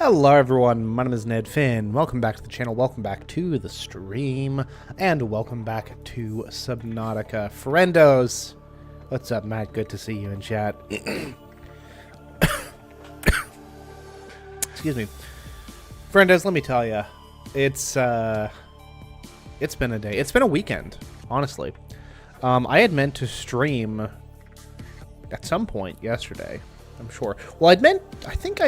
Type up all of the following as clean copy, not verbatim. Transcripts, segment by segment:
Hello everyone, my name is Ned Finn. Welcome back to the channel, welcome back to the stream, and welcome back to Subnautica. Friendos! What's up, Matt? Good to see you in chat. Excuse me. Friendos, let me tell you, it's been a day. It's been a weekend, honestly. I had meant to stream at some point yesterday, I'm sure. Well, I think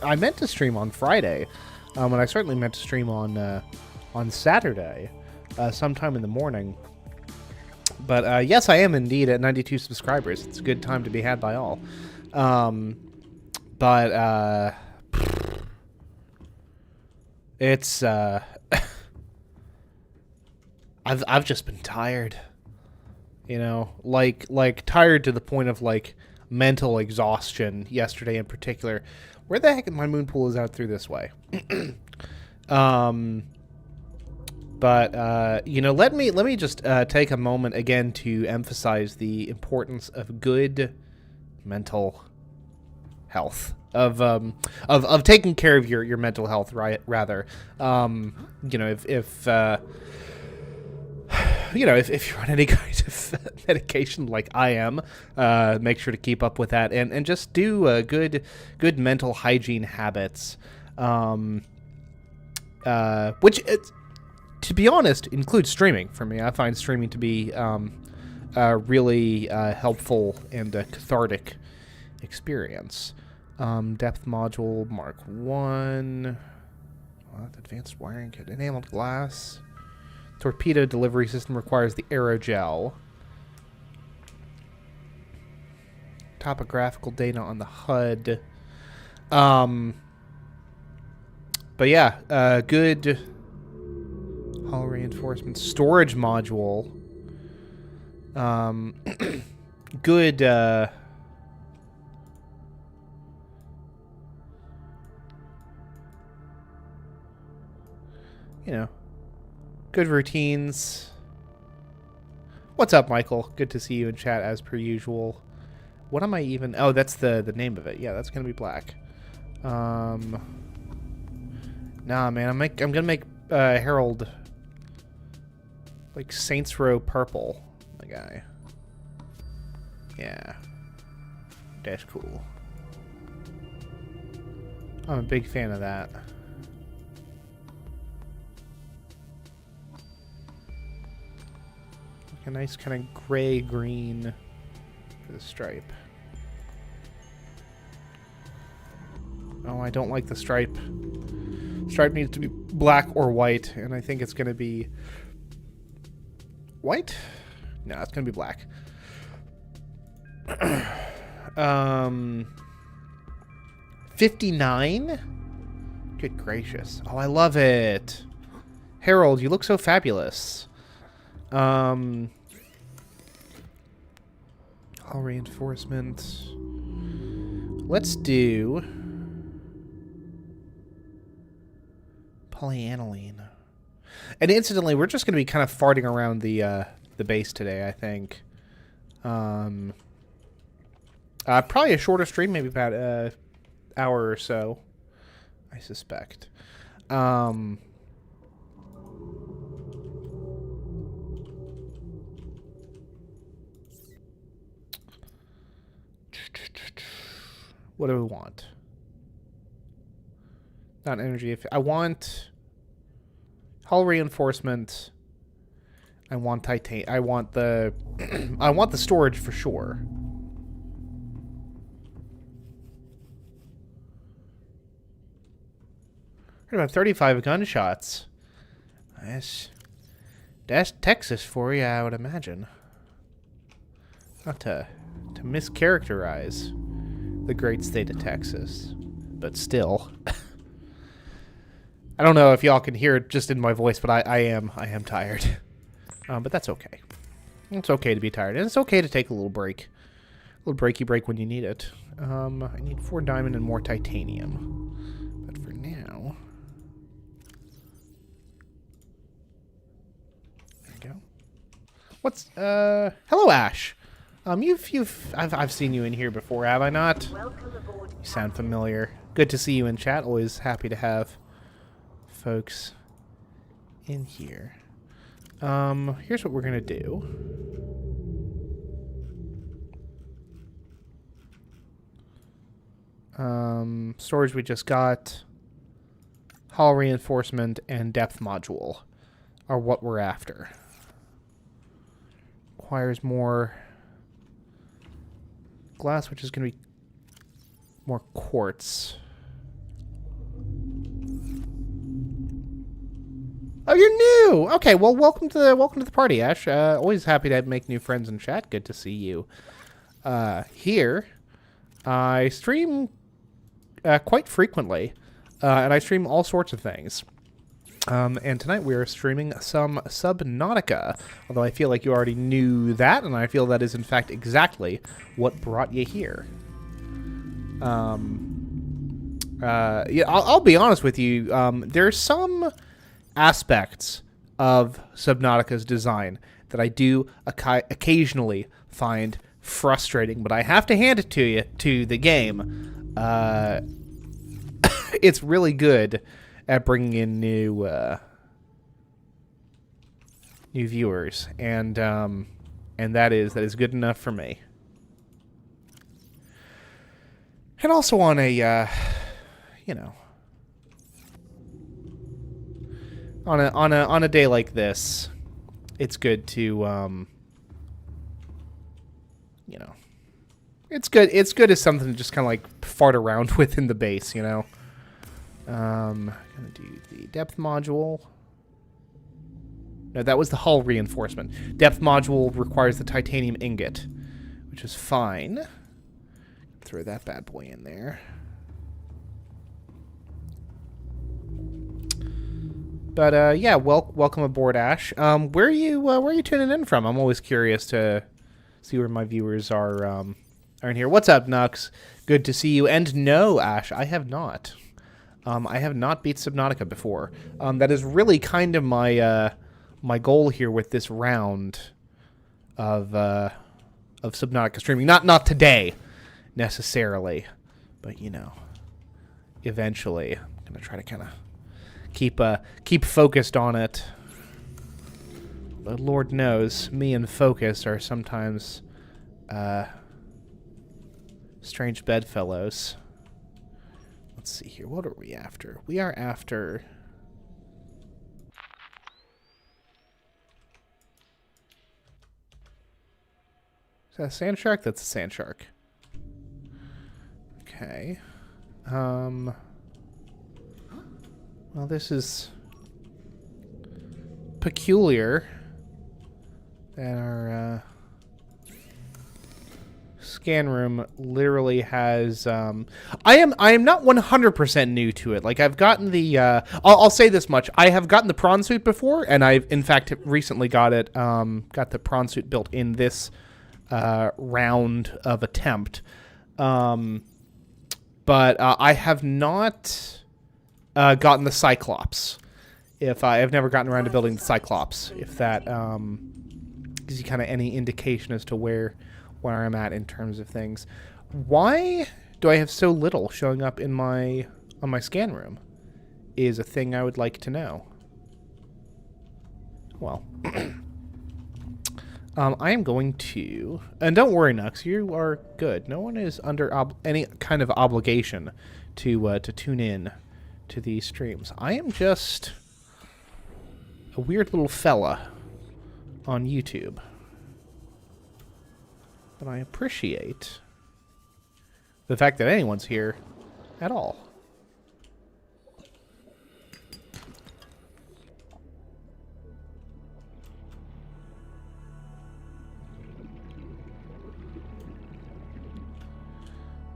I meant to stream on Friday, and I certainly meant to stream on Saturday, sometime in the morning. But yes, I am indeed at 92 subscribers. It's a good time to be had by all. It's I've just been tired, you know, like tired to the point of like mental exhaustion. Yesterday in particular. Where the heck my moon pool is out through this way? You know, let me just take a moment again to emphasize the importance of good mental health, of taking care of your mental health, right? Rather, you know, if you're on any kind of medication like I am, make sure to keep up with that and just do good mental hygiene habits, which, to be honest, includes streaming for me. I find streaming to be really helpful and a cathartic experience. Depth module Mark 1. Advanced wiring kit. Enameled glass. Torpedo delivery system requires the aerogel. Topographical data on the HUD. But yeah, good hull reinforcement storage module. Good, you know, good routines. What's up, Michael? Good to see you in chat as per usual. What am I even... Oh, that's the name of it. Yeah, that's going to be black. Nah, man. I'm going to make Herald like Saints Row purple. My guy. Yeah. That's cool. I'm a big fan of that. A nice kind of gray-green for the stripe. Oh, I don't like the stripe. Stripe needs to be black or white, and I think it's going to be white? No, it's going to be black. 59? Good gracious. Oh, I love it. Harold, you look so fabulous. Hull reinforcement. Let's do polyaniline. And incidentally, we're just going to be kind of farting around the base today, I think. Probably a shorter stream, maybe about an hour or so, I suspect. What do we want? Not energy. I want hull reinforcement. I want titanium. I want the I want the storage for sure. Heard about 35 gunshots. That's Texas for you, I would imagine. Not to mischaracterize the great state of Texas, but still. I don't know if y'all can hear it just in my voice, but I am tired. But that's okay. It's okay to be tired, and it's okay to take a little break. A little breaky break when you need it. I need 4 diamond and more titanium. But for now... There we go. What's, hello, Ash. I've seen you in here before, have I not? You sound familiar. Good to see you in chat. Always happy to have folks in here. Here's what we're gonna do. Storage we just got. Hull reinforcement and depth module are what we're after. Requires more glass, which is going to be more quartz. Oh, you're new. Okay, well, welcome to the party, Ash. Always happy to make new friends in chat. Good to see you. Here, I stream quite frequently, and I stream all sorts of things. And tonight we are streaming some Subnautica, although I feel like you already knew that, and I feel that is in fact exactly what brought you here. Yeah, I'll be honest with you. There's some aspects of Subnautica's design that I do occasionally find frustrating, but I have to hand it to you, to the game. It's really good at bringing in new viewers, and that is good enough for me. And also on a you know, on a day like this, it's good to you know, it's good as something to just kind of like fart around with in the base, you know. Gonna do the depth module. No, that was the hull reinforcement. Depth module requires the titanium ingot, which is fine. Throw that bad boy in there. But yeah, welcome aboard, Ash. Where are you tuning in from? I'm always curious to see where my viewers are in here. What's up, Nux? Good to see you. And no, Ash, I have not. I have not beat Subnautica before. That is really kind of my my goal here with this round of Subnautica streaming. Not today, necessarily, but you know, eventually. I'm gonna try to kind of keep focused on it. But Lord knows, me and focus are sometimes strange bedfellows. Let's see here. What are we after? We are after... Is that a sand shark? That's a sand shark. Okay. Well, this is peculiar that our scan room literally has I am not 100% new to it. Like, I've gotten the I'll say this much. I have gotten the prawn suit before, and I've in fact recently got the prawn suit built in this round of attempt. But I have not gotten the Cyclops. I've never gotten around to building the Cyclops, if that gives you kind of any indication as to where I'm at in terms of things. Why do I have so little showing up in on my scan room is a thing I would like to know. Well, I am going to, and don't worry, Nux, you are good. No one is under any kind of obligation to tune in to these streams. I am just a weird little fella on YouTube. But I appreciate the fact that anyone's here at all.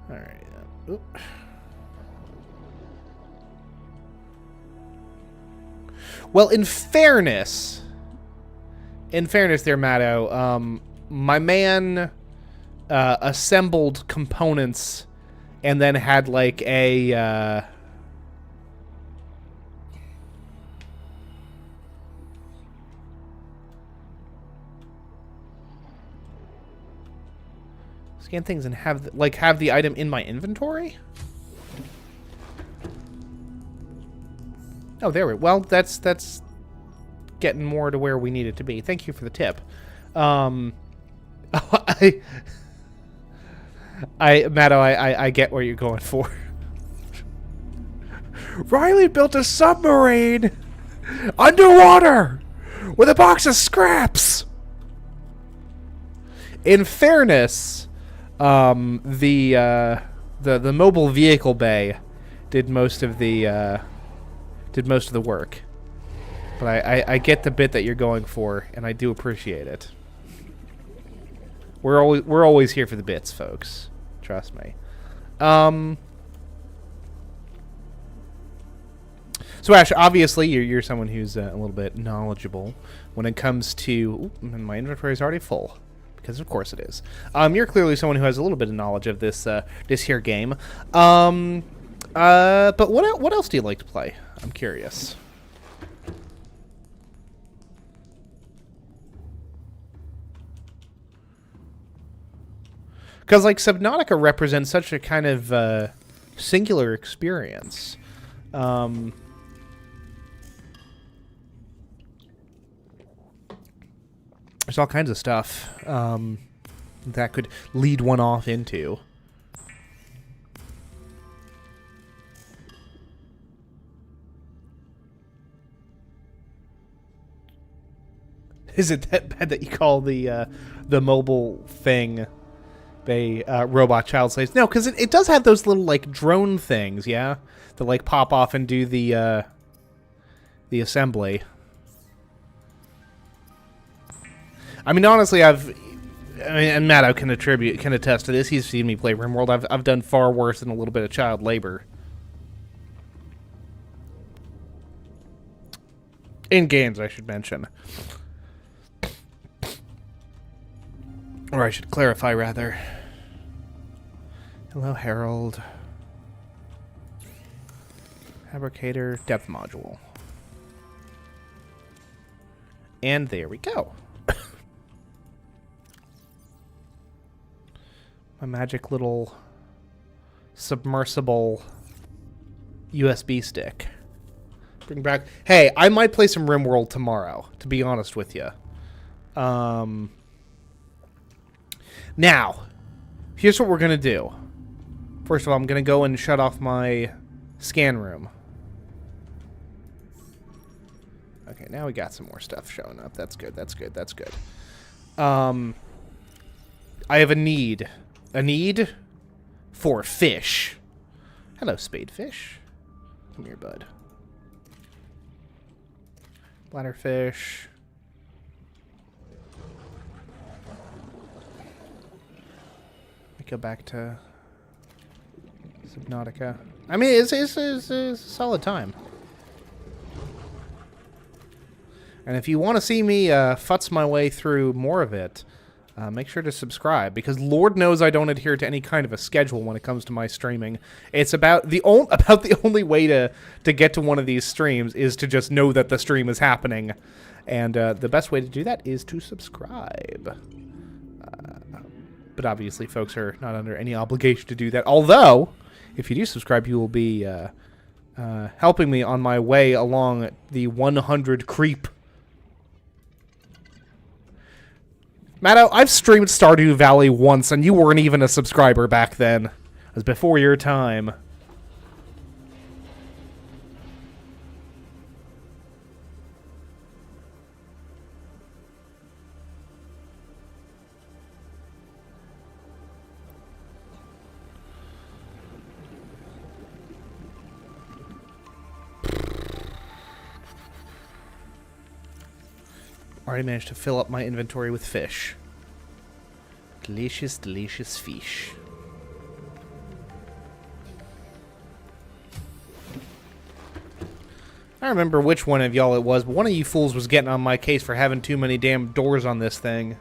All right. Oop. Well, in fairness there, Matto, my man assembled components and then had like a Scan things and have the item in my inventory? Oh, there we go. Well, that's getting more to where we need it to be. Thank you for the tip. Matto, I get where you're going for. Riley built a submarine underwater with a box of scraps. In fairness, the mobile vehicle bay did most of the work. But I get the bit that you're going for, and I do appreciate it. We're always here for the bits, folks. Trust me. So Ash, obviously you're someone who's a little bit knowledgeable when it comes to. Ooh, my inventory is already full, because of course it is. You're clearly someone who has a little bit of knowledge of this this here game. But what else do you like to play? I'm curious. Because, like, Subnautica represents such a kind of singular experience. There's all kinds of stuff that could lead one off into. Is it that bad that you call the mobile thing a robot child slaves? No, because it does have those little, like, drone things, yeah? That, like, pop off and do the assembly. I mean, honestly, and Matto can attest to this. He's seen me play RimWorld. I've done far worse than a little bit of child labor. In games, I should mention. Or I should clarify, rather. Hello, Harold. Fabricator, depth module. And there we go. My magic little submersible USB stick. Bring back. Hey, I might play some RimWorld tomorrow, to be honest with you. Now, here's what we're going to do. First of all, I'm going to go and shut off my scan room. Okay, now we got some more stuff showing up. That's good, that's good, that's good. I have a need. A need for fish. Hello, spadefish. Come here, bud. Bladderfish. Go back to Subnautica. I mean, it's a solid time. And if you want to see me futz my way through more of it, make sure to subscribe, because Lord knows I don't adhere to any kind of a schedule when it comes to my streaming. It's about the only way to get to one of these streams is to just know that the stream is happening, and the best way to do that is to subscribe. But obviously, folks are not under any obligation to do that. Although, if you do subscribe, you will be helping me on my way along the 100 creep. Matto, I've streamed Stardew Valley once, and you weren't even a subscriber back then. It was before your time. Already managed to fill up my inventory with fish. Delicious, delicious fish. I don't remember which one of y'all it was, but one of you fools was getting on my case for having too many damn doors on this thing.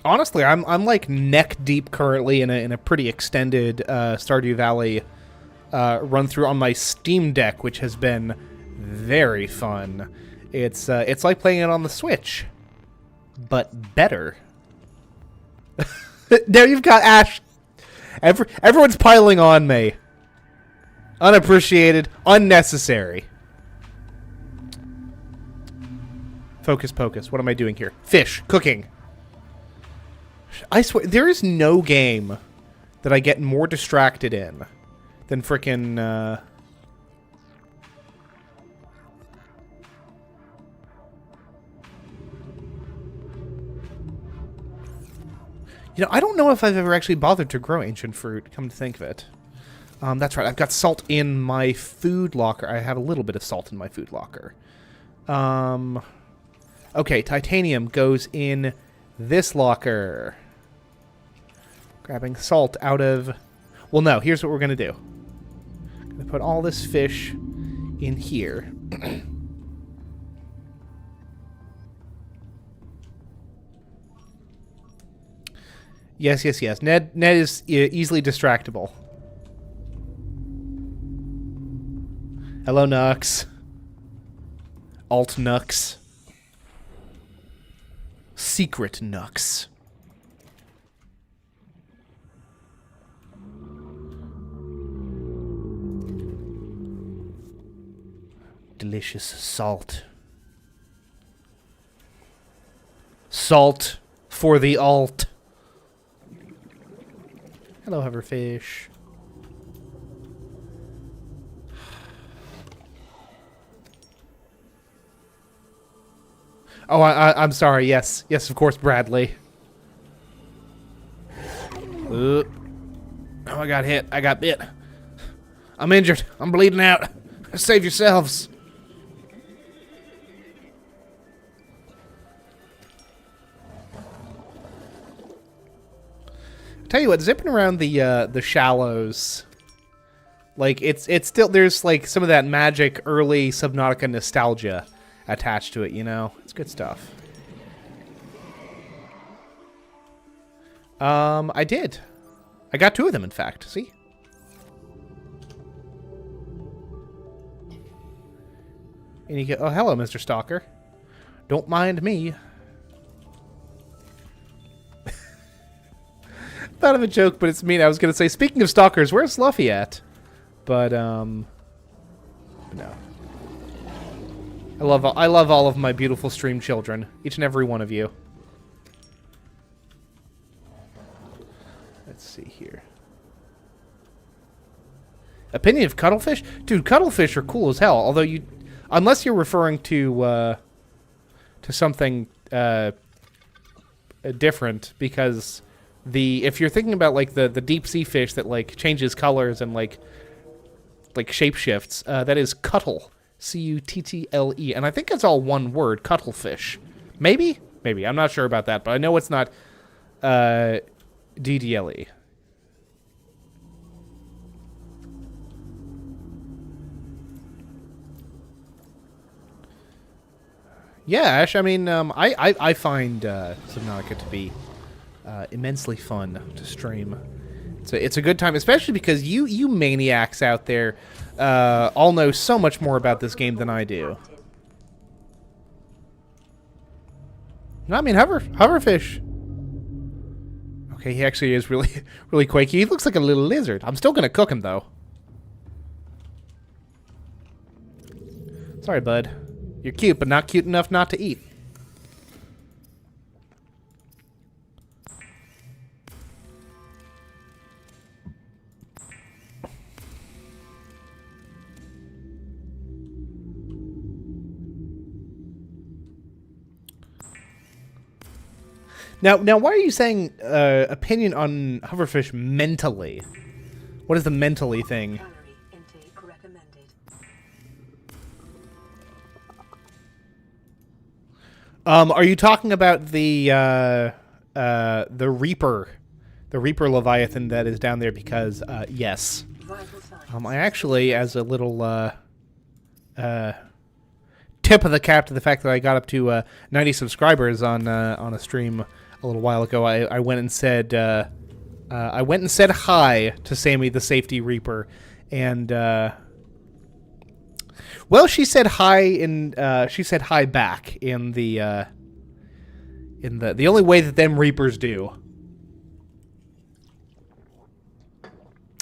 Honestly, I'm like neck deep currently in a pretty extended Stardew Valley run through on my Steam Deck, which has been very fun. It's like playing it on the Switch, but better. Now you've got Ash. Everyone's piling on me. Unappreciated, unnecessary. Focus, pocus. What am I doing here? Fish, cooking. I swear, there is no game that I get more distracted in than frickin', You know, I don't know if I've ever actually bothered to grow ancient fruit, come to think of it. That's right, I've got salt in my food locker. I have a little bit of salt in my food locker. Okay, titanium goes in this locker. Grabbing salt out of... Well, no, here's what we're going to do. I'm going to put all this fish in here. Yes, yes, yes. Ned is easily distractible. Hello, Nux. Alt Nux. Secret Nux. Delicious salt. Salt for the alt. Hello, hoverfish. Oh, I'm sorry. Yes. Yes, of course, Bradley. Oh, I got hit. I got bit. I'm injured. I'm bleeding out. Save yourselves. Tell you what, zipping around the shallows, like it's still, there's like some of that magic early Subnautica nostalgia attached to it, you know? It's good stuff. I did. I got 2 of them, in fact. See? And you get, oh, hello, Mr. Stalker. Don't mind me. Thought of a joke, but it's mean. I was gonna say, speaking of stalkers, where's Luffy at? But no. I love all of my beautiful stream children, each and every one of you. Let's see here. Opinion of cuttlefish, dude. Cuttlefish are cool as hell. Although unless you're referring to something different, because. If you're thinking about like the deep sea fish that like changes colors and like shapeshifts, that is cuttle, C-U-T-T-L-E, and I think it's all one word, cuttlefish. Maybe I'm not sure about that, but I know it's not D-D-L-E. Yeah, Ash. I mean, I find Subnautica to be immensely fun to stream. It's a good time, especially because you maniacs out there all know so much more about this game than I do. No, I mean hoverfish. Okay, he actually is really really quaky. He looks like a little lizard. I'm still gonna cook him though. Sorry, bud. You're cute, but not cute enough not to eat. Now, why are you saying opinion on hoverfish mentally? What is the mentally thing? Are you talking about the Reaper, Leviathan that is down there? Because yes, I actually, as a little tip of the cap to the fact that I got up to 90 subscribers on a stream a little while ago, I went and said hi to Sammy the Safety Reaper, and Well, she said hi she said hi back in the only way that them Reapers do.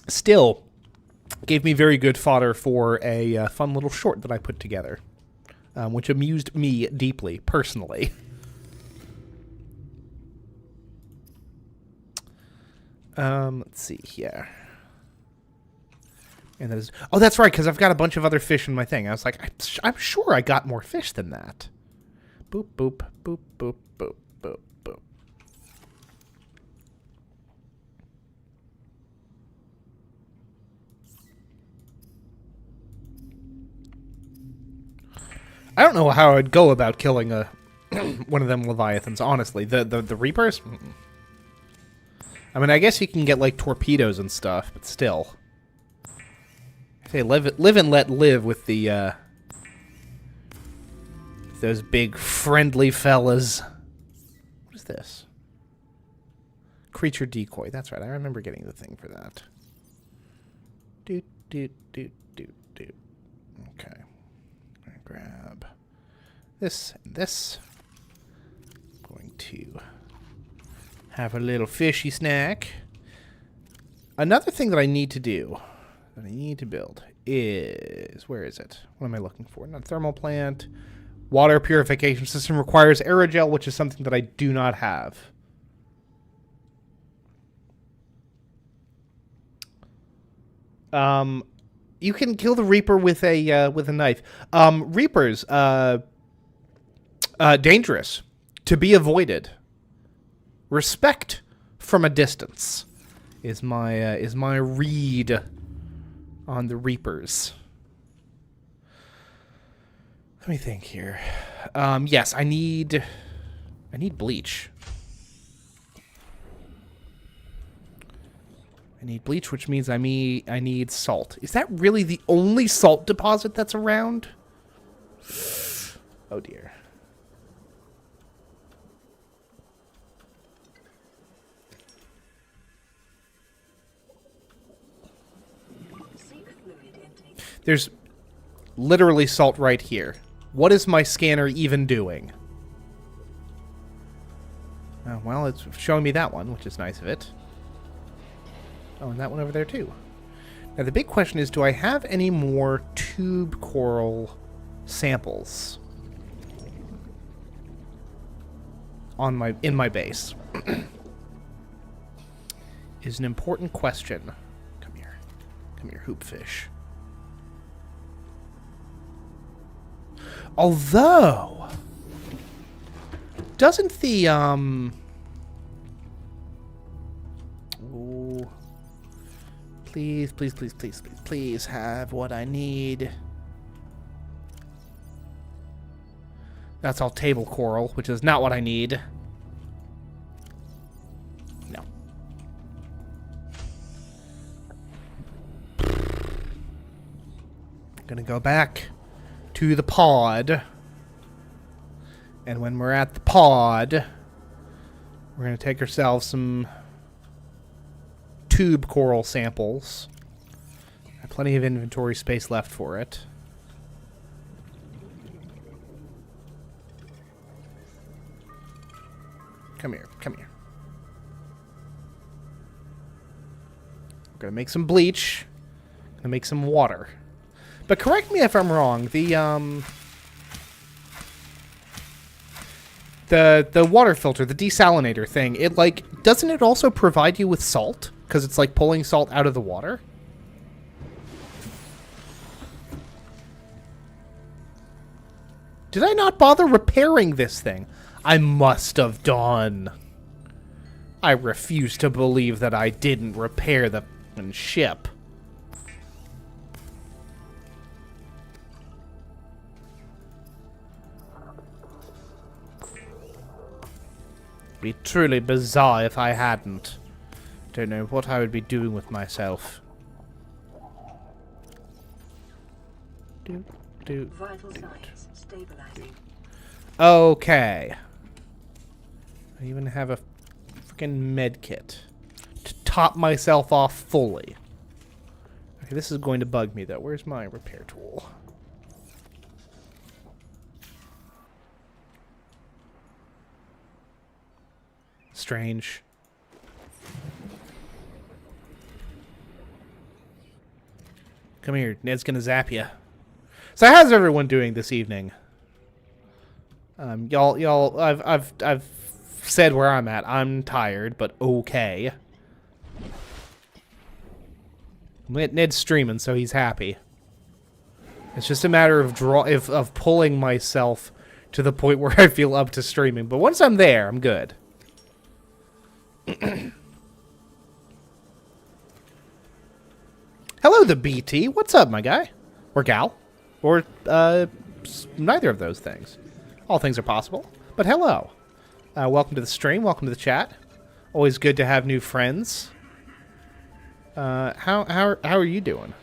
Still, gave me very good fodder for a fun little short that I put together, which amused me deeply, personally. Let's see here. And that is... Oh, that's right, because I've got a bunch of other fish in my thing. I was like, I'm sure I got more fish than that. Boop, boop, boop, boop, boop, boop, boop. I don't know how I'd go about killing a one of them Leviathans, honestly. The Reapers? Mm-mm. I mean, I guess you can get, like, torpedoes and stuff, but still. Hey, live and let live with the, those big friendly fellas. What is this? Creature decoy. That's right, I remember getting the thing for that. Doot, doot, doot, doot, doot. Okay. I'm gonna grab this and this. I'm going to have a little fishy snack. Another thing that I need to do, that I need to build, is... Where is it? What am I looking for? Not thermal plant. Water purification system requires aerogel, which is something that I do not have. You can kill the Reaper with a knife. Reapers, dangerous. To be avoided. Respect from a distance is my read on the Reapers. Let me think here. Yes, I need bleach. I need bleach, which means I need salt. Is that really the only salt deposit that's around? Oh dear. There's literally salt right here. What is my scanner even doing? Oh, well, it's showing me that one, which is nice of it. Oh, and that one over there, too. Now, the big question is, do I have any more tube coral samples on in my base? Is an important question. Come here. Come here, hoopfish. Although, doesn't the, Ooh. Please, please, please, please, please, please have what I need. That's all table coral, which is not what I need. No. I'm gonna go back to the pod, and when we're at the pod, we're going to take ourselves some tube coral samples. I have plenty of inventory space left for it. Come here, come here. We're going to make some bleach. Going to make some water. But correct me if I'm wrong, the water filter, the desalinator thing, it, like, doesn't it also provide you with salt? Because it's, like, pulling salt out of the water? Did I not bother repairing this thing? I must have done. I refuse to believe that I didn't repair the f***ing ship. Be truly bizarre if I hadn't. Don't know what I would be doing with myself. Vital signs stabilizing. Okay. I even have a freaking med kit to top myself off fully. Okay, this is going to bug me though. Where's my repair tool? Strange. Come here, Ned's gonna zap you. So how's everyone doing this evening? I've said where I'm at. I'm tired, but okay. Ned's streaming, so he's happy. It's just a matter of pulling myself to the point where I feel up to streaming. But once I'm there, I'm good. Hello, the BT. What's up, my guy? Or gal? Or, neither of those things. All things are possible. But hello. Welcome to the stream. Welcome to the chat. Always good to have new friends. How are you doing?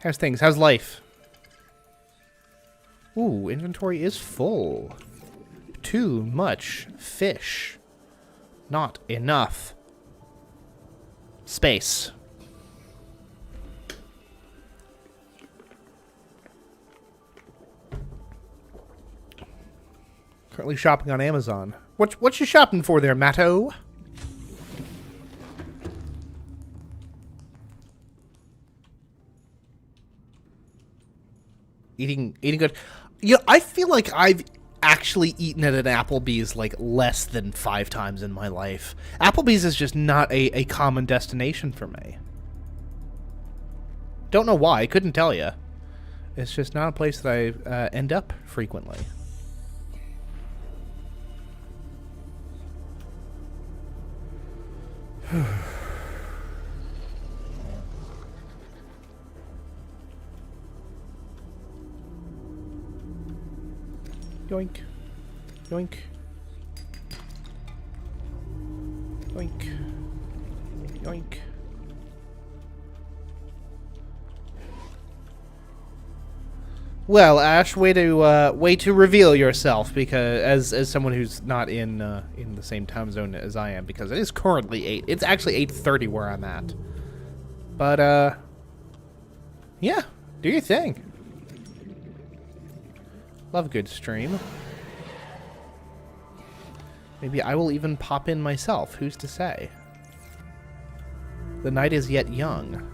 How's things? How's life? Ooh, inventory is full. Too much fish. Not enough space. Currently shopping on Amazon. What you shopping for there, Matto? Eating good. Yeah, I feel like I've actually eaten at an Applebee's like less than 5 times in my life. Applebee's is just not a common destination for me. Don't know why. I couldn't tell you. It's just not a place that I end up frequently. Yoink. Yoink. Yoink. Yoink. Well, Ash, way to reveal yourself, because as someone who's not in the same time zone as I am, because it is currently 8. It's actually 8:30 where I'm at. But yeah, do your thing. Love a good stream. Maybe I will even pop in myself. Who's to say? The night is yet young.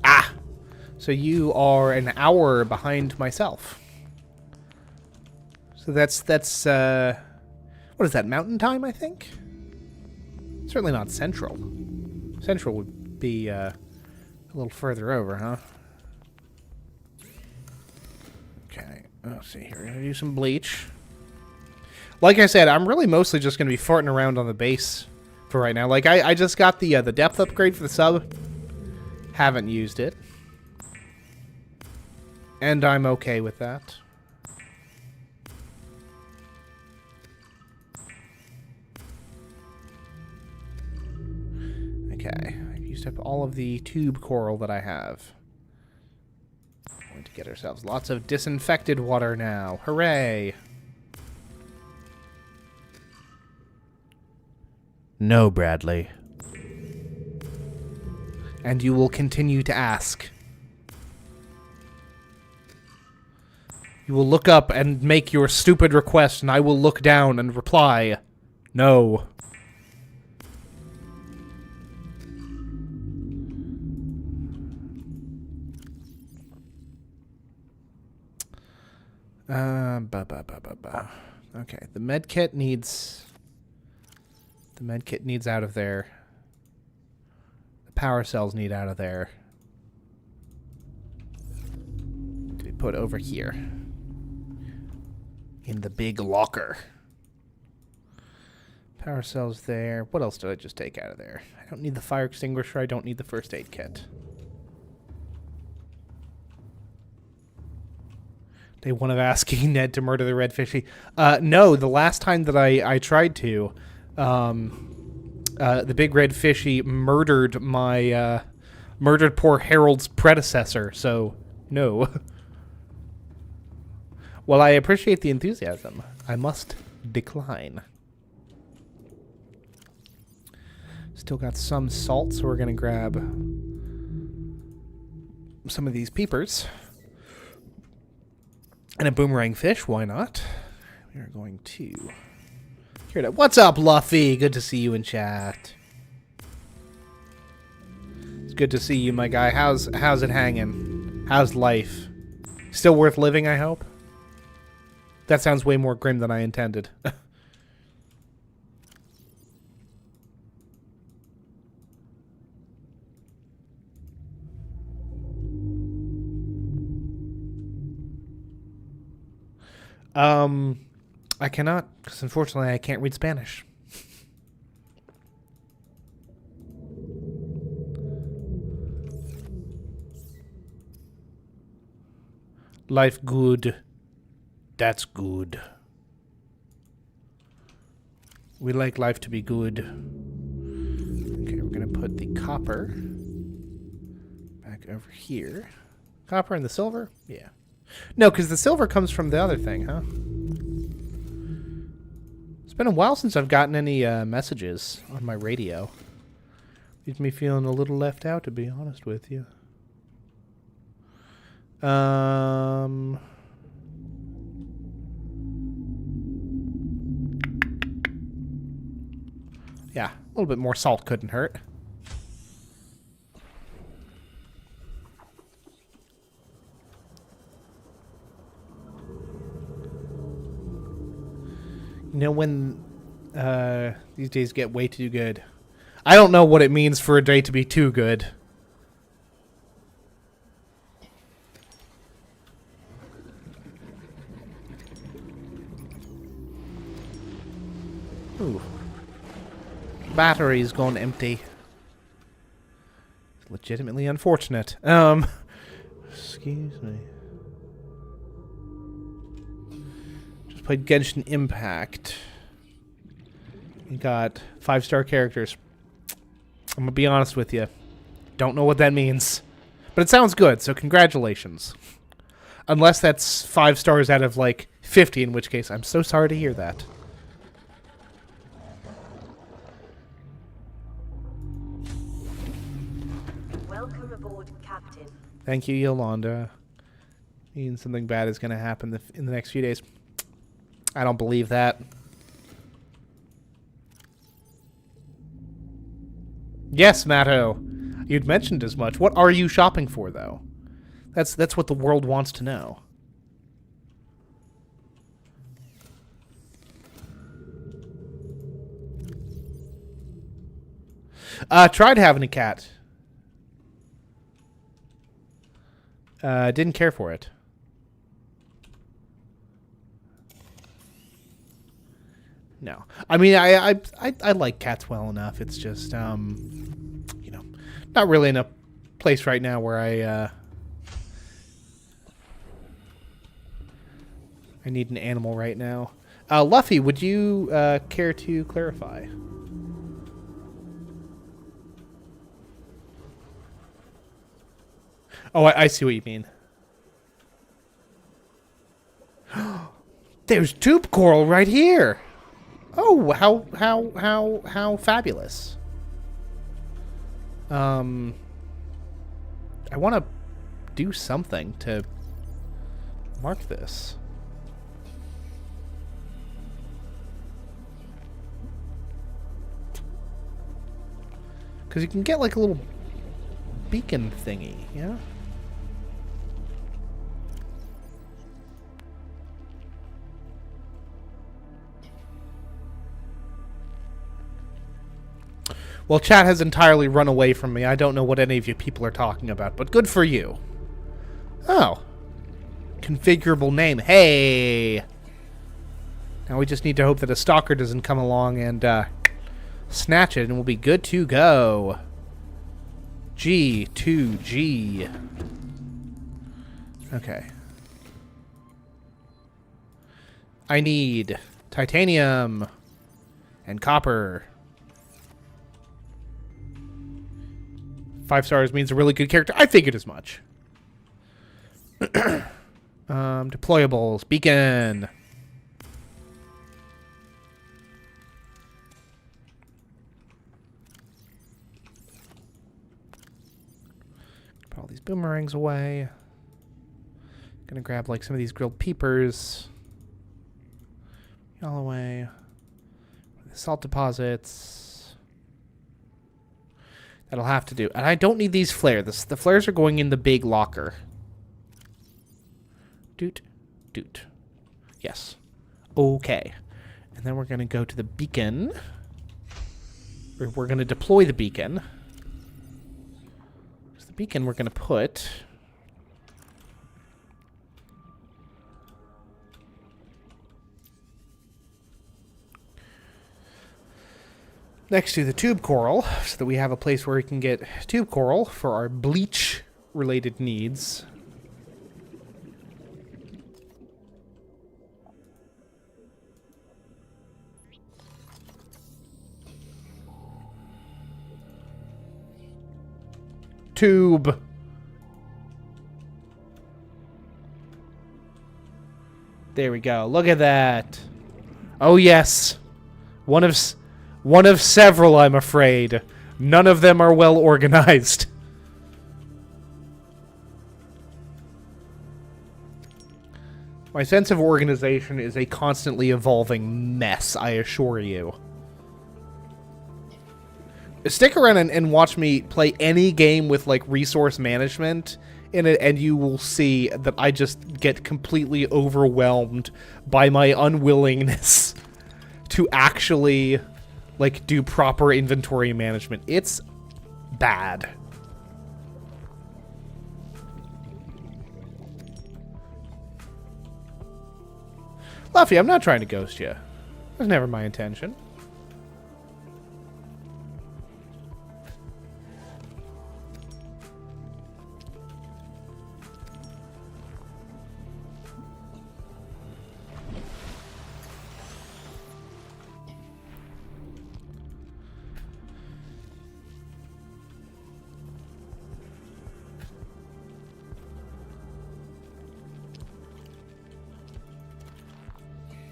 Ah! So you are an hour behind myself. So that's what is that, mountain time, I think? Certainly not central. Central would be a little further over, huh? Okay, let's see here. We're gonna do some bleach. Like I said, I'm really mostly just gonna be farting around on the base for right now. Like I just got the depth upgrade for the sub. Haven't used it. And I'm okay with that. Okay, I've used up all of the tube coral that I have. We're going to get ourselves lots of disinfected water now. Hooray! No, Bradley. And you will continue to ask. You will look up and make your stupid request, and I will look down and reply, no. Okay, the med kit needs out of there. The power cells need out of there. To be put over here in the big locker. Power cells there. What else did I just take out of there? I don't need the fire extinguisher. I don't need the first aid kit. Day one of asking Ned to murder the red fishy. No, the last time that I tried to, the big red fishy murdered my, murdered poor Harold's predecessor, so no. Well, I appreciate the enthusiasm. I must decline. Still got some salt, so we're going to grab some of these peepers. And a boomerang fish, why not? We are going to... Here, what's up, Luffy? Good to see you in chat. It's good to see you, my guy. How's it hanging? How's life? Still worth living, I hope? That sounds way more grim than I intended. I cannot, because unfortunately I can't read Spanish. Life good. That's good. We like life to be good. Okay, we're going to put the copper back over here. Copper and the silver? Yeah. No, because the silver comes from the other thing, huh? It's been a while since I've gotten any messages on my radio. Leaves me feeling a little left out, to be honest with you. Yeah, a little bit more salt couldn't hurt. You know when these days get way too good. I don't know what it means for a day to be too good. Ooh. Battery's gone empty. It's legitimately unfortunate. Excuse me. Just played Genshin Impact. We got 5-star characters. I'm gonna be honest with you. Don't know what that means. But it sounds good, so congratulations. Unless that's 5 stars out of, like, 50, in which case I'm so sorry to hear that. Welcome aboard, Captain. Thank you, Yolanda. Means something bad is going to happen in the next few days. I don't believe that. Yes, Matto. You'd mentioned as much. What are you shopping for, though? That's what the world wants to know. Tried having a cat. Didn't care for it. No. I mean, I like cats well enough. It's just, you know, not really in a place right now where I need an animal right now. Luffy, would you care to clarify? Oh, I see what you mean. There's tube coral right here. Oh, how fabulous. I want to do something to mark this. Because you can get like a little beacon thingy, yeah? Well, chat has entirely run away from me. I don't know what any of you people are talking about, but good for you. Oh. Configurable name. Hey! Now we just need to hope that a stalker doesn't come along and snatch it, and we'll be good to go. G2G. Okay. I need titanium and copper. 5 stars means a really good character. I figured as much. Deployables. Beacon. all these boomerangs away. Gonna grab like some of these grilled peepers. All away. The salt deposits. That'll have to do. And I don't need these flares. The flares are going in the big locker. Doot. Doot. Yes. Okay. And then we're going to go to the beacon. Or we're going to deploy the beacon. So the beacon we're going to put... next to the tube coral, so that we have a place where we can get tube coral for our bleach-related needs. Tube. There we go. Look at that. Oh, yes. One of several, I'm afraid. None of them are well organized. My sense of organization is a constantly evolving mess, I assure you. Stick around and watch me play any game with, like, resource management in it, and you will see that I just get completely overwhelmed by my unwillingness to actually... like, do proper inventory management. It's bad. Luffy, I'm not trying to ghost you. That was never my intention.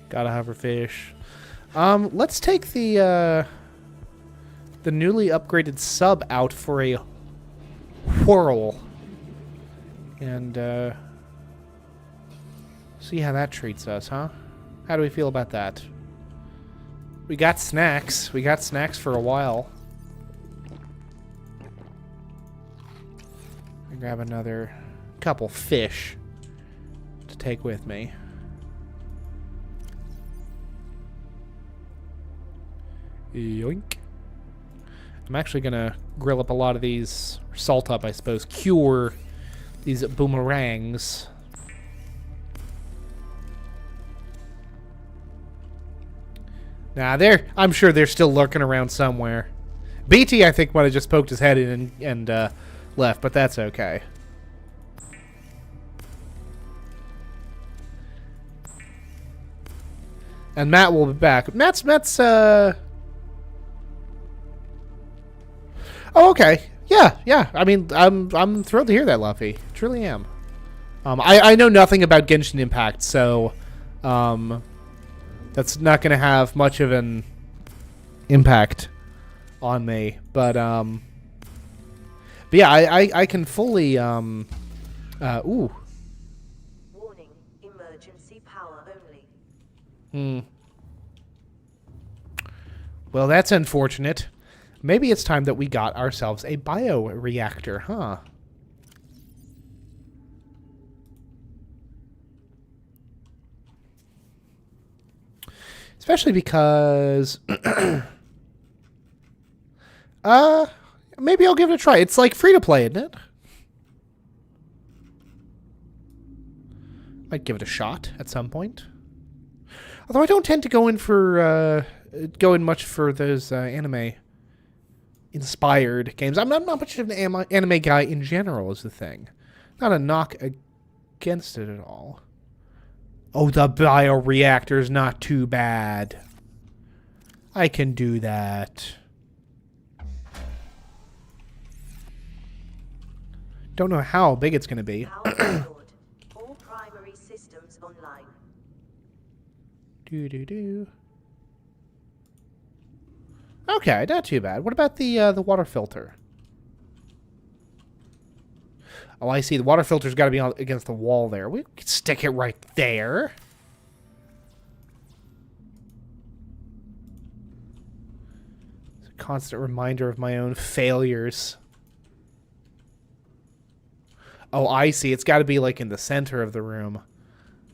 Gotta have her fish. Let's take the newly upgraded sub out for a whirl. And, see how that treats us, huh? How do we feel about that? We got snacks. We got snacks for a while. I grab another couple fish to take with me. Yoink. I'm actually gonna grill up a lot of these, or salt up, I suppose, cure these boomerangs. Nah, I'm sure they're still lurking around somewhere. BT, I think, might have just poked his head in and left, but that's okay. And Matt will be back. Matt's Oh, okay. Yeah. I mean, I'm thrilled to hear that, Luffy. Truly am. I know nothing about Genshin Impact, so that's not going to have much of an impact on me. But yeah, I can fully ooh. Warning, emergency power only. Well, that's unfortunate. Maybe it's time that we got ourselves a bioreactor, huh? Especially because... maybe I'll give it a try. It's like free to play, isn't it? Might give it a shot at some point. Although I don't tend to go in much for those anime inspired games. I'm not much of an anime guy in general is the thing. Not a knock against it at all. Oh, the bioreactor's not too bad. I can do that. Don't know how big it's going to be. Power restored. All primary systems online. Do. Okay, not too bad. What about the water filter? Oh, I see. The water filter's got to be against the wall there. We could stick it right there. It's a constant reminder of my own failures. Oh, I see. It's got to be like in the center of the room.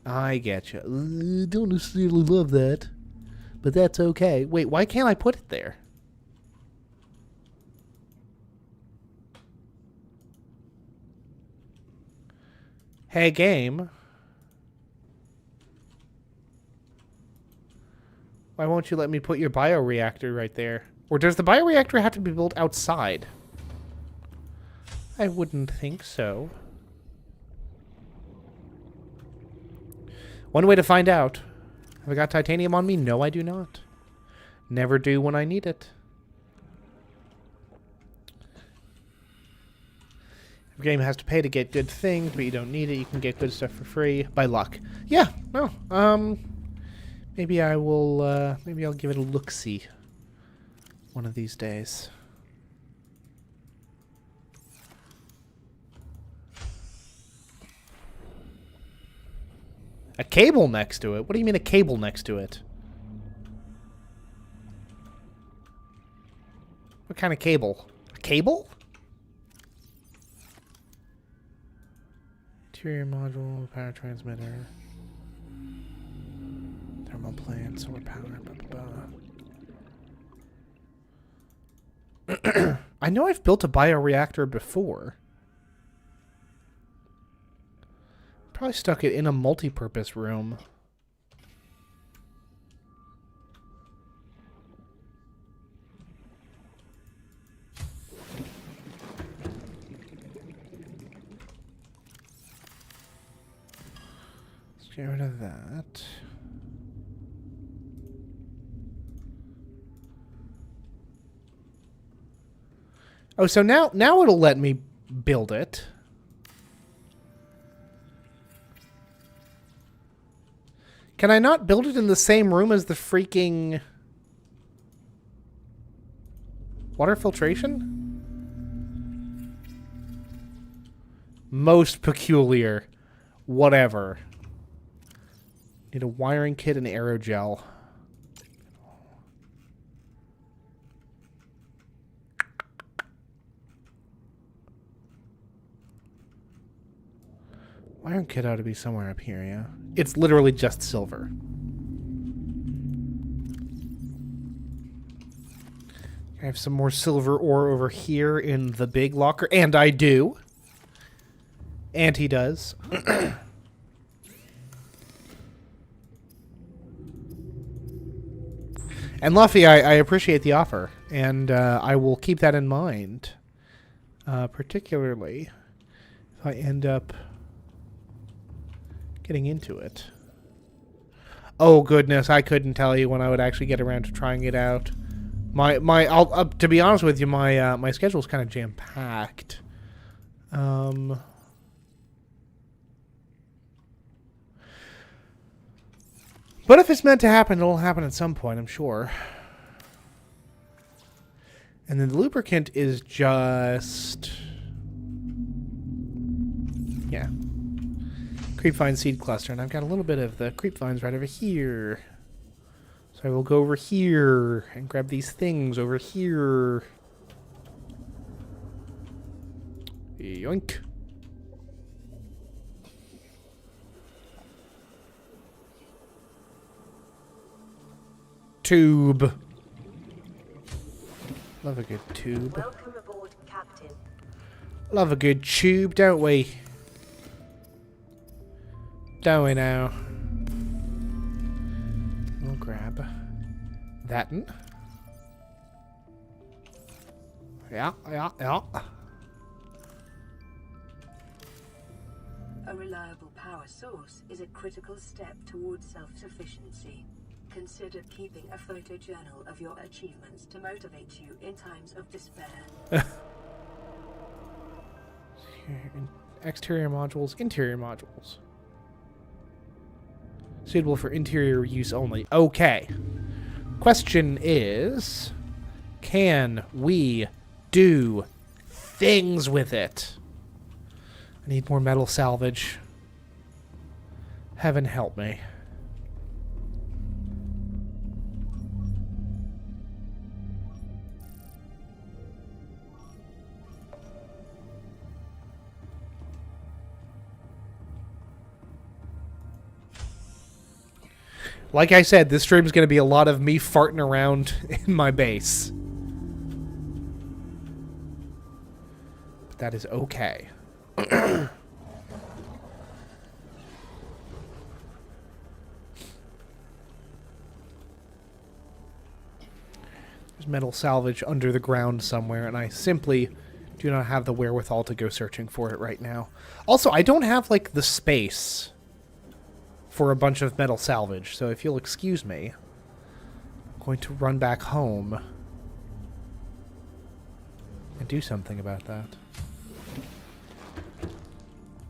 I get you. I don't necessarily love that, but that's okay. Wait, why can't I put it there? Hey, game. Why won't you let me put your bioreactor right there? Or does the bioreactor have to be built outside? I wouldn't think so. One way to find out. Have I got titanium on me? No, I do not. Never do when I need it. The game has to pay to get good things, but you don't need it. You can get good stuff for free by luck. Yeah, no. Maybe I will. Maybe I'll give it a look-see one of these days. A cable next to it? What do you mean a cable next to it? What kind of cable? A cable? Interior module, power transmitter, thermal plant, solar power, blah, blah, blah. I know I've built a bioreactor before. Probably stuck it in a multi-purpose room. Let's get rid of that. Oh, so now it'll let me build it. Can I not build it in the same room as the freaking water filtration? Most peculiar. Whatever. Need a wiring kit and aerogel. Iron kit ought to be somewhere up here, yeah? It's literally just silver. I have some more silver ore over here in the big locker, and I do. And he does. And Luffy, I appreciate the offer, and I will keep that in mind. Particularly if I end up getting into it. Oh goodness, I couldn't tell you when I would actually get around to trying it out. To be honest with you, my schedule's kind of jam-packed. But if it's meant to happen, it'll happen at some point, I'm sure. And then the lubricant is just... yeah. Creepvine seed cluster, and I've got a little bit of the creepvines right over here. So I will go over here and grab these things over here. Yoink. Tube. Love a good tube. Welcome aboard, Captain. Love a good tube, don't we? Don't we now? We'll grab that one. Yeah. A reliable power source is a critical step towards self-sufficiency. Consider keeping a photojournal of your achievements to motivate you in times of despair. Exterior modules, interior modules. Suitable for interior use only. Okay. Question is, can we do things with it? I need more metal salvage. Heaven help me. Like I said, this stream is going to be a lot of me farting around in my base. But that is okay. There's metal salvage under the ground somewhere, and I simply do not have the wherewithal to go searching for it right now. Also, I don't have, like, the space for a bunch of metal salvage, so if you'll excuse me, I'm going to run back home and do something about that.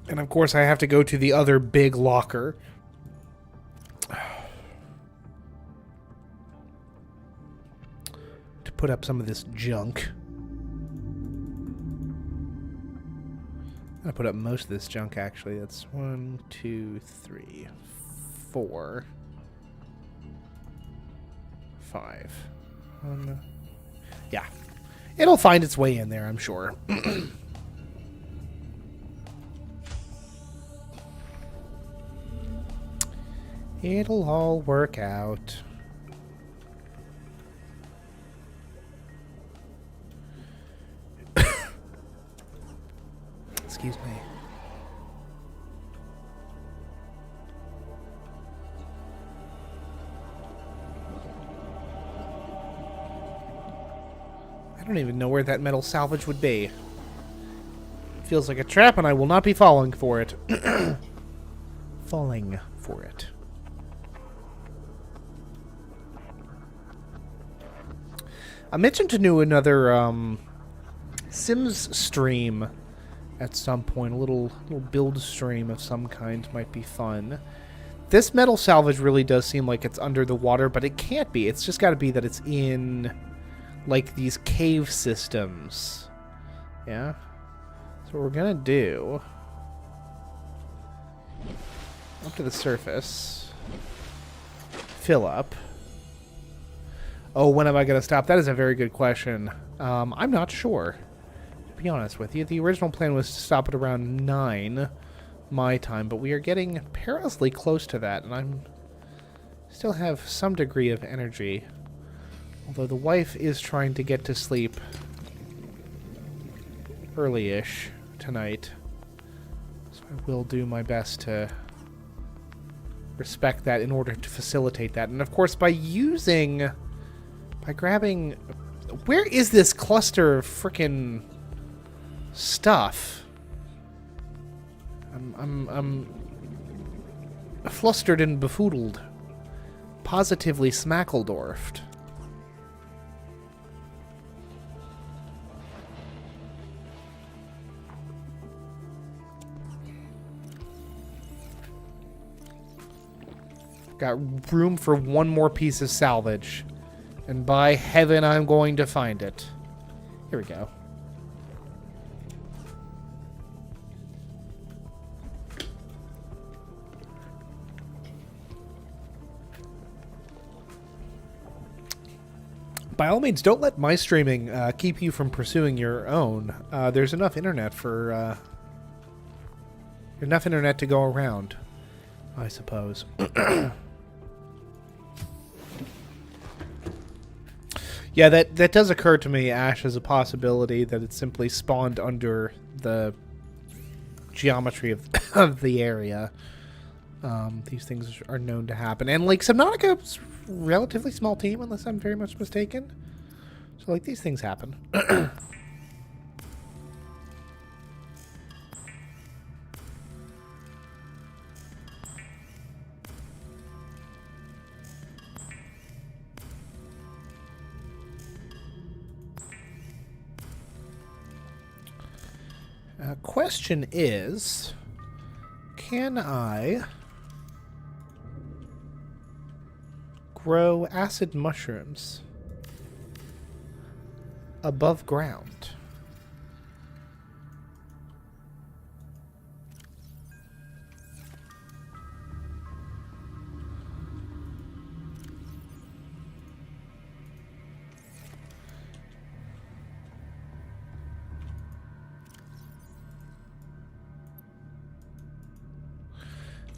And of course I have to go to the other big locker. To put up some of this junk. I'm gonna put up most of this junk, actually. That's 1, 2, 3, 4, 5. Yeah. It'll find its way in there, I'm sure. It'll all work out. Excuse me. I don't even know where that metal salvage would be. Feels like a trap, and I will not be falling for it. Falling for it. I mentioned to do another Sims stream at some point. A little build stream of some kind might be fun. This metal salvage really does seem like it's under the water, but it can't be. It's just got to be that it's in, like, these cave systems. Yeah? So what we're going to do... up to the surface. Fill up. Oh, when am I going to stop? That is a very good question. I'm not sure, to be honest with you. The original plan was to stop at around 9 my time, but we are getting perilously close to that, and I'm still have some degree of energy. Although the wife is trying to get to sleep early-ish tonight. So I will do my best to respect that in order to facilitate that. And of course, by grabbing... Where is this cluster of frickin' stuff? I'm flustered and befoodled. Positively smackledorfed. Got room for one more piece of salvage. And by heaven, I'm going to find it. Here we go. By all means, don't let my streaming keep you from pursuing your own. There's enough internet for... enough internet to go around, I suppose. Yeah, that does occur to me, Ash, as a possibility that it simply spawned under the geometry of the area. These things are known to happen. And, like, Subnautica's a relatively small team, unless I'm very much mistaken. So, like, these things happen. Question is, can I grow acid mushrooms above ground?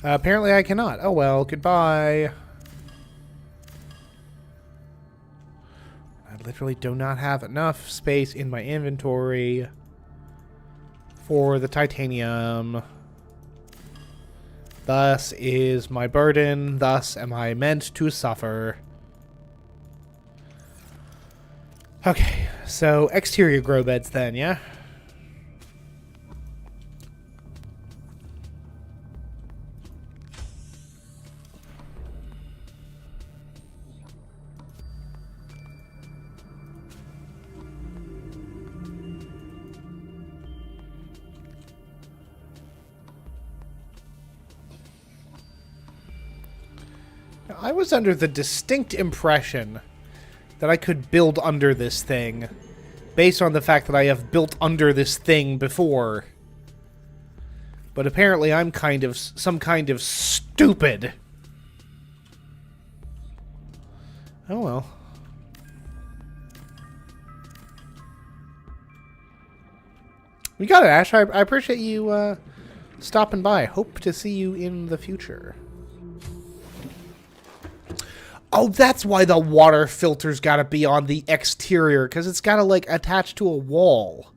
Apparently I cannot. Oh well, goodbye. I literally do not have enough space in my inventory for the titanium. Thus is my burden. Thus am I meant to suffer. Okay, so exterior grow beds then, yeah? I was under the distinct impression that I could build under this thing, based on the fact that I have built under this thing before. But apparently I'm some kind of stupid. Oh well. You got it, Ash. I appreciate you stopping by. Hope to see you in the future. Oh, that's why the water filter's gotta be on the exterior, because it's gotta, like, attach to a wall.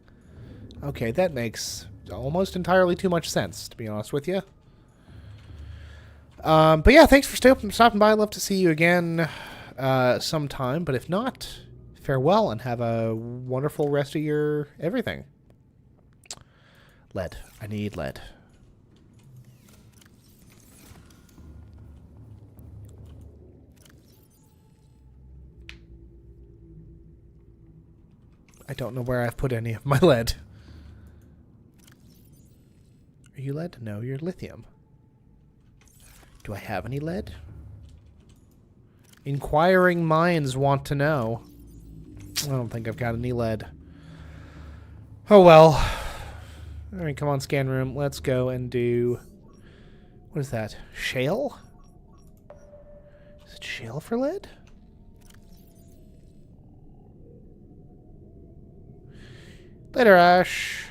Okay, that makes almost entirely too much sense, to be honest with you. But yeah, thanks for stopping by. I'd love to see you again sometime, but if not, farewell and have a wonderful rest of your everything. Lead. I need lead. I don't know where I've put any of my lead. Are you lead? No, you're lithium. Do I have any lead? Inquiring minds want to know. I don't think I've got any lead. Oh well. Alright, come on, scan room. Let's go and do... What is that? Shale? Is it shale for lead? Later, Ash.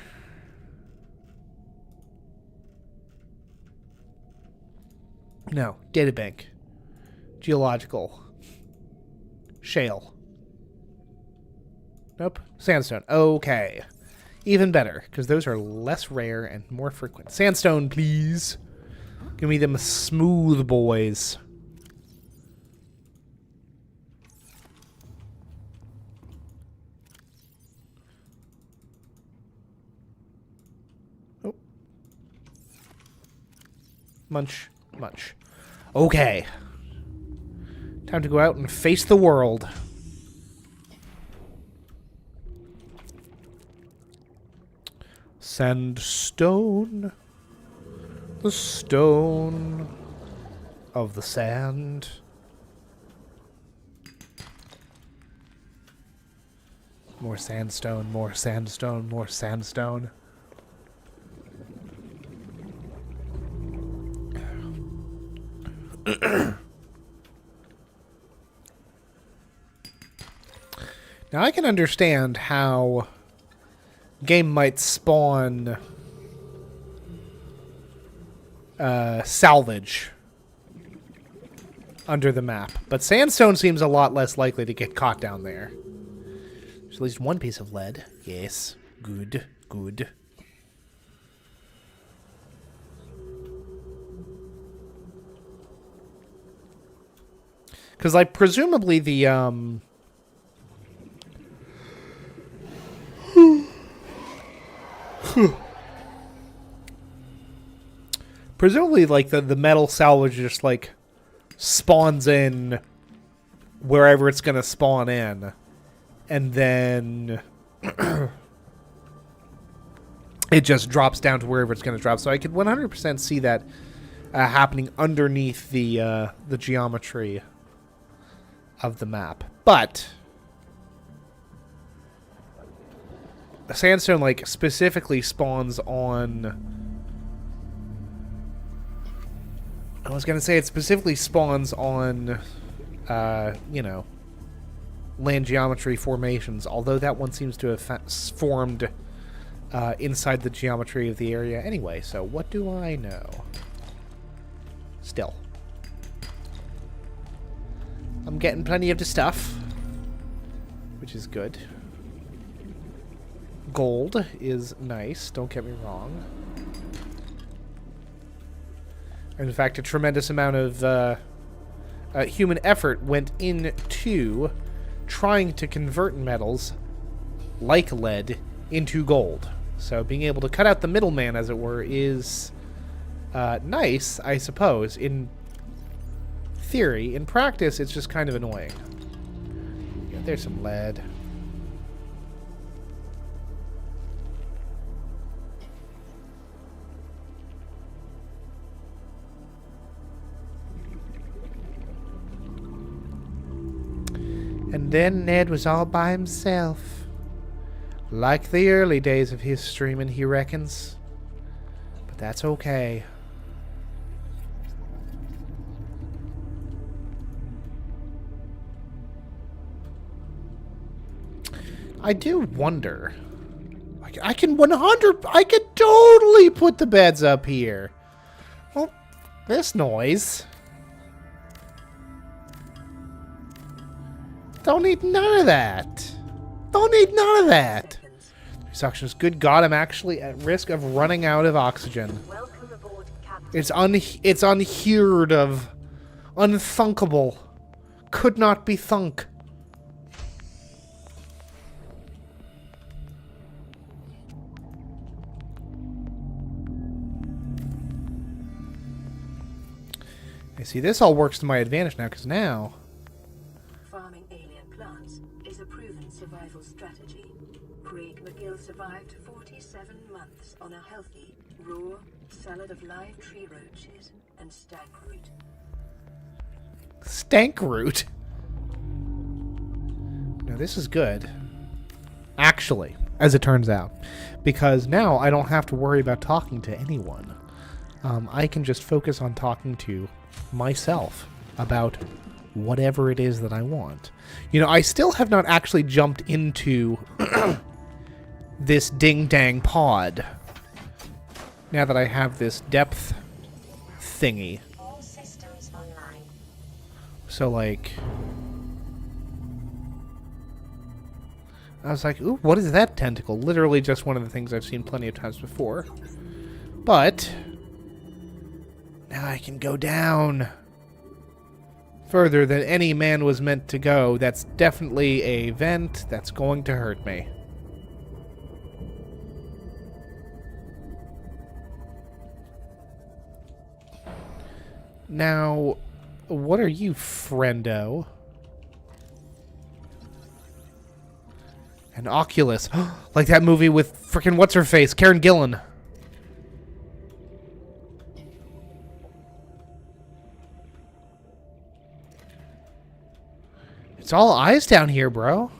No, databank. Geological. Shale. Nope. Sandstone. Okay. Even better, because those are less rare and more frequent. Sandstone, please. Give me them smooth boys. Oh. Munch. Munch. Okay. Time to go out and face the world. Sandstone. The stone of the sand. More sandstone, more sandstone, more sandstone. Now I can understand how game might spawn salvage under the map, but sandstone seems a lot less likely to get caught down there. There's at least one piece of lead. Yes. Good. Good. Because, like, presumably the, presumably, like, the metal salvage just, like, spawns in wherever it's going to spawn in. And then it just drops down to wherever it's going to drop. So I could 100% see that happening underneath the geometry of the map. But sandstone, like, specifically spawns on... I was going to say it specifically spawns on, you know, land geometry formations, although that one seems to have formed inside the geometry of the area anyway, so what do I know? Still. I'm getting plenty of the stuff, which is good. Gold is nice, don't get me wrong. In fact, a tremendous amount of human effort went into trying to convert metals like lead into gold. So being able to cut out the middleman, as it were, is nice, I suppose, in theory. In practice, it's just kind of annoying. Yeah, there's some lead. And then Ned was all by himself. Like the early days of his streaming, he reckons. But that's okay. I do wonder. I can totally put the beds up here. Well, this noise. Don't need none of that. Don't need none of that. Suctions. Good God, I'm actually at risk of running out of oxygen. Welcome aboard, Captain. It's unheard of. Unthunkable. Could not be thunk. I see, this all works to my advantage now, because now... Farming alien plants is a proven survival strategy. Craig McGill survived 47 months on a healthy, raw salad of live tree roaches and stank root. Stank root? No, this is good. Actually, as it turns out. Because now I don't have to worry about talking to anyone. I can just focus on talking to myself about whatever it is that I want. You know, I still have not actually jumped into this ding-dang pod. Now that I have this depth thingy. All systems online. So, like... I was like, ooh, what is that tentacle? Literally just one of the things I've seen plenty of times before. But... now I can go down further than any man was meant to go. That's definitely a vent that's going to hurt me. Now, what are you, friendo? An Oculus. Like that movie with frickin' what's-her-face, Karen Gillan. It's all eyes down here, bro.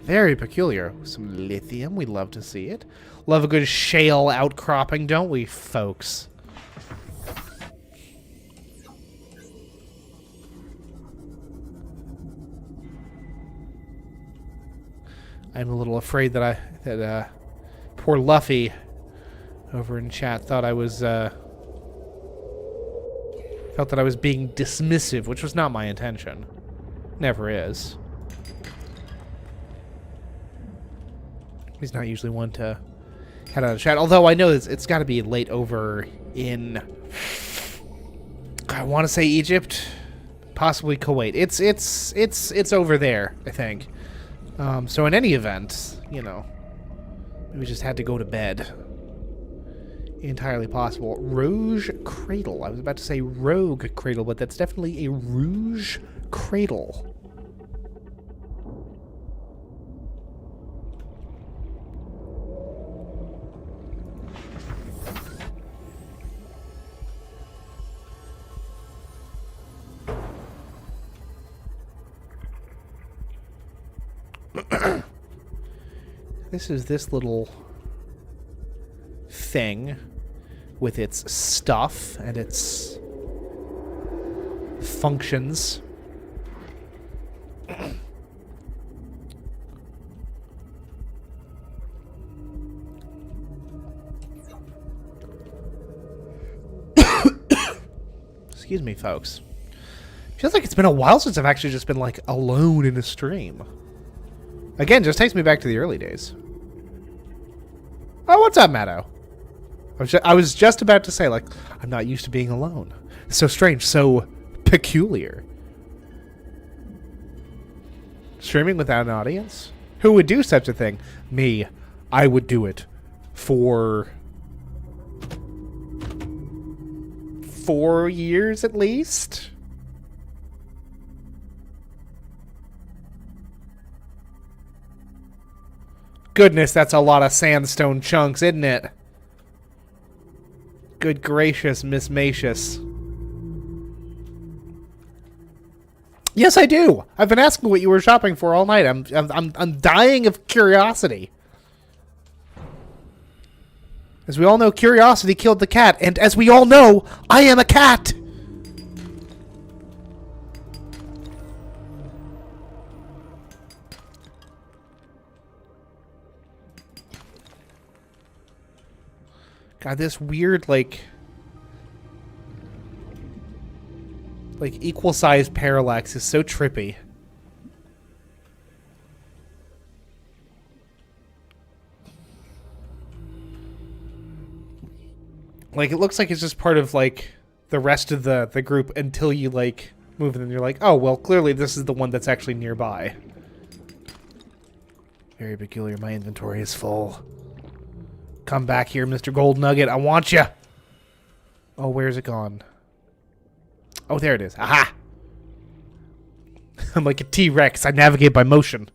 Very peculiar. Some lithium. We love to see it. Love a good shale outcropping, don't we, folks? I'm a little afraid that poor Luffy over in chat thought I was felt that I was being dismissive, which was not my intention. Never is. He's not usually one to head out of chat. Although I know it's got to be late over in, I want to say Egypt, possibly Kuwait. It's over there, I think. So in any event, you know, we just had to go to bed. Entirely possible. Rouge Cradle. I was about to say Rogue Cradle, but that's definitely a Rouge Cradle. This is this little thing with its stuff and its functions. Excuse me, folks. Feels like it's been a while since I've actually just been, like, alone in a stream. Again, just takes me back to the early days. Oh, what's up, Matto? I was just about to say, like, I'm not used to being alone. It's so strange, so peculiar. Streaming without an audience? Who would do such a thing? Me. I would do it. For 4 years at least? Goodness, that's a lot of sandstone chunks, isn't it? Good gracious, Miss Macius. Yes, I do. I've been asking what you were shopping for all night. I'm dying of curiosity. As we all know, curiosity killed the cat, and as we all know, I am a cat. God, this weird, like equal size parallax is so trippy. Like, it looks like it's just part of, like, the rest of the group until you, like, move and then you're like, oh, well, clearly this is the one that's actually nearby. Very peculiar. My inventory is full. Come back here, Mr. Gold Nugget. I want you. Oh, where's it gone? Oh, there it is. Aha! I'm like a T-Rex. I navigate by motion.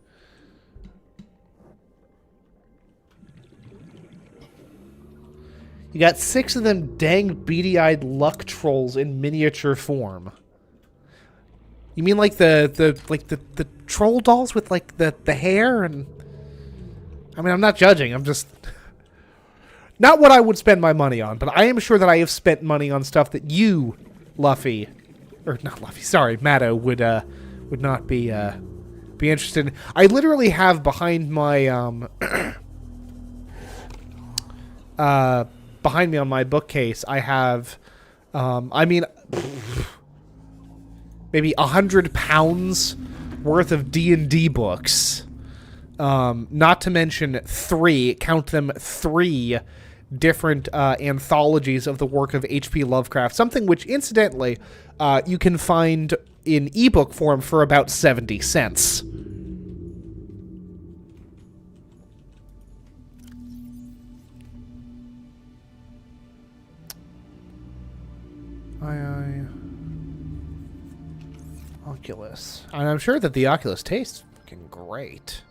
You got 6 of them dang beady-eyed luck trolls in miniature form. You mean like the troll dolls with like the hair and I mean, I'm not judging. I'm just not what I would spend my money on, but I am sure that I have spent money on stuff that you, Luffy, or not Luffy, sorry, Matto would not be interested in. I literally have behind my behind me on my bookcase, I have I mean maybe 100 pounds worth of D&D books. Not to mention 3, count them, 3 different anthologies of the work of H.P. Lovecraft, something which, incidentally, you can find in ebook form for about 70 cents. Oculus. And I'm sure that the Oculus tastes fucking great.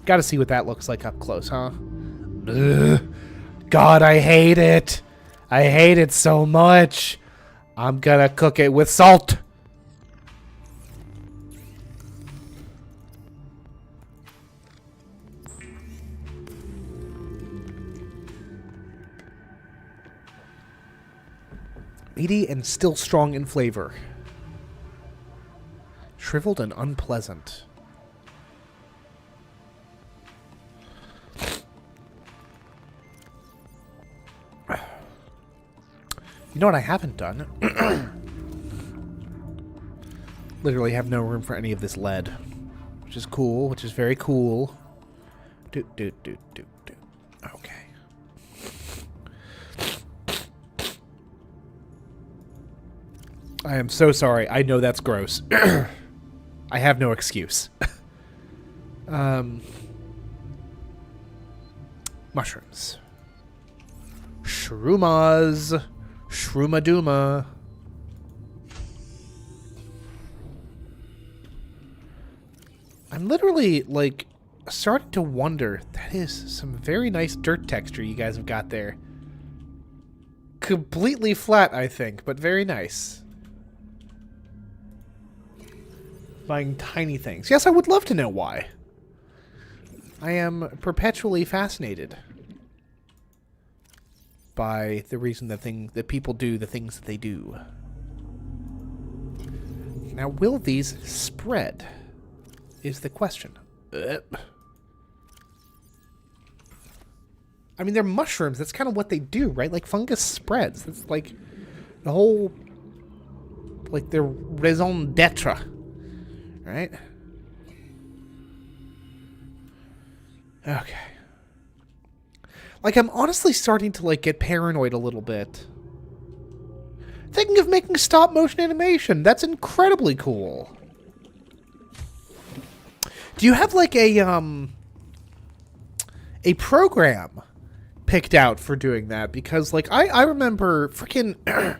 Gotta see what that looks like up close, huh? Ugh. God, I hate it. I hate it so much. I'm gonna cook it with salt. Meaty and still strong in flavor. Shriveled and unpleasant. You know what I haven't done? Literally have no room for any of this lead. Which is cool, which is very cool. Okay. I am so sorry. I know that's gross. I have no excuse. Mushrooms. Shroomas. Shroomaduma. I'm literally, like, starting to wonder. That is some very nice dirt texture you guys have got there. Completely flat, I think, but very nice. Buying tiny things. Yes, I would love to know why. I am perpetually fascinated by the reason that people do the things that they do. Now, will these spread? Is the question. I mean, they're mushrooms. That's kind of what they do, right? Like, fungus spreads. That's like the whole, like, their raison d'etre, right? Okay. Like, I'm honestly starting to, like, get paranoid a little bit. Thinking of making stop-motion animation. That's incredibly cool. Do you have, like, a program picked out for doing that? Because, like, I remember freaking...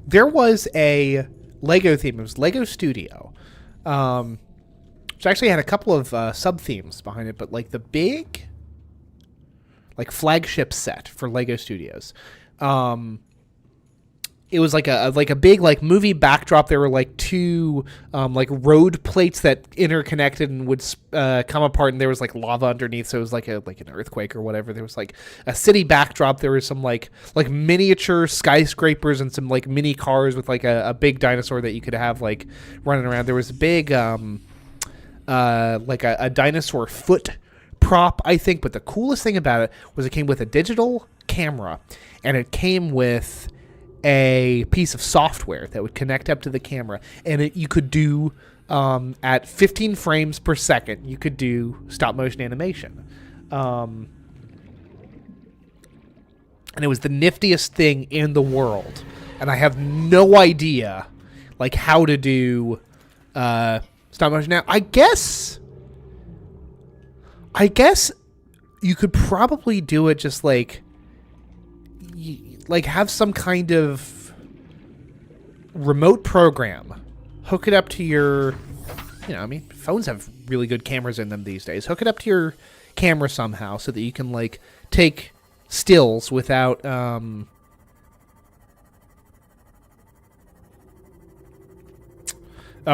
there was a Lego theme. It was Lego Studio. Which actually had a couple of sub-themes behind it. But, like, the big... like, flagship set for Lego Studios. It was like a big like movie backdrop. There were like two like road plates that interconnected and would come apart, and there was like lava underneath. So it was like an earthquake or whatever. There was like a city backdrop. There was some like miniature skyscrapers and some like mini cars with like a big dinosaur that you could have like running around. There was a big like a dinosaur foot prop, I think. But the coolest thing about it was it came with a digital camera, and it came with a piece of software that would connect up to the camera, and you could do at 15 frames per second, you could do stop motion animation. And it was the niftiest thing in the world, and I have no idea like how to do stop motion. Now I guess you could probably do it just like have some kind of remote program, hook it up to your, I mean, phones have really good cameras in them these days. Hook it up to your camera somehow so that you can like take stills without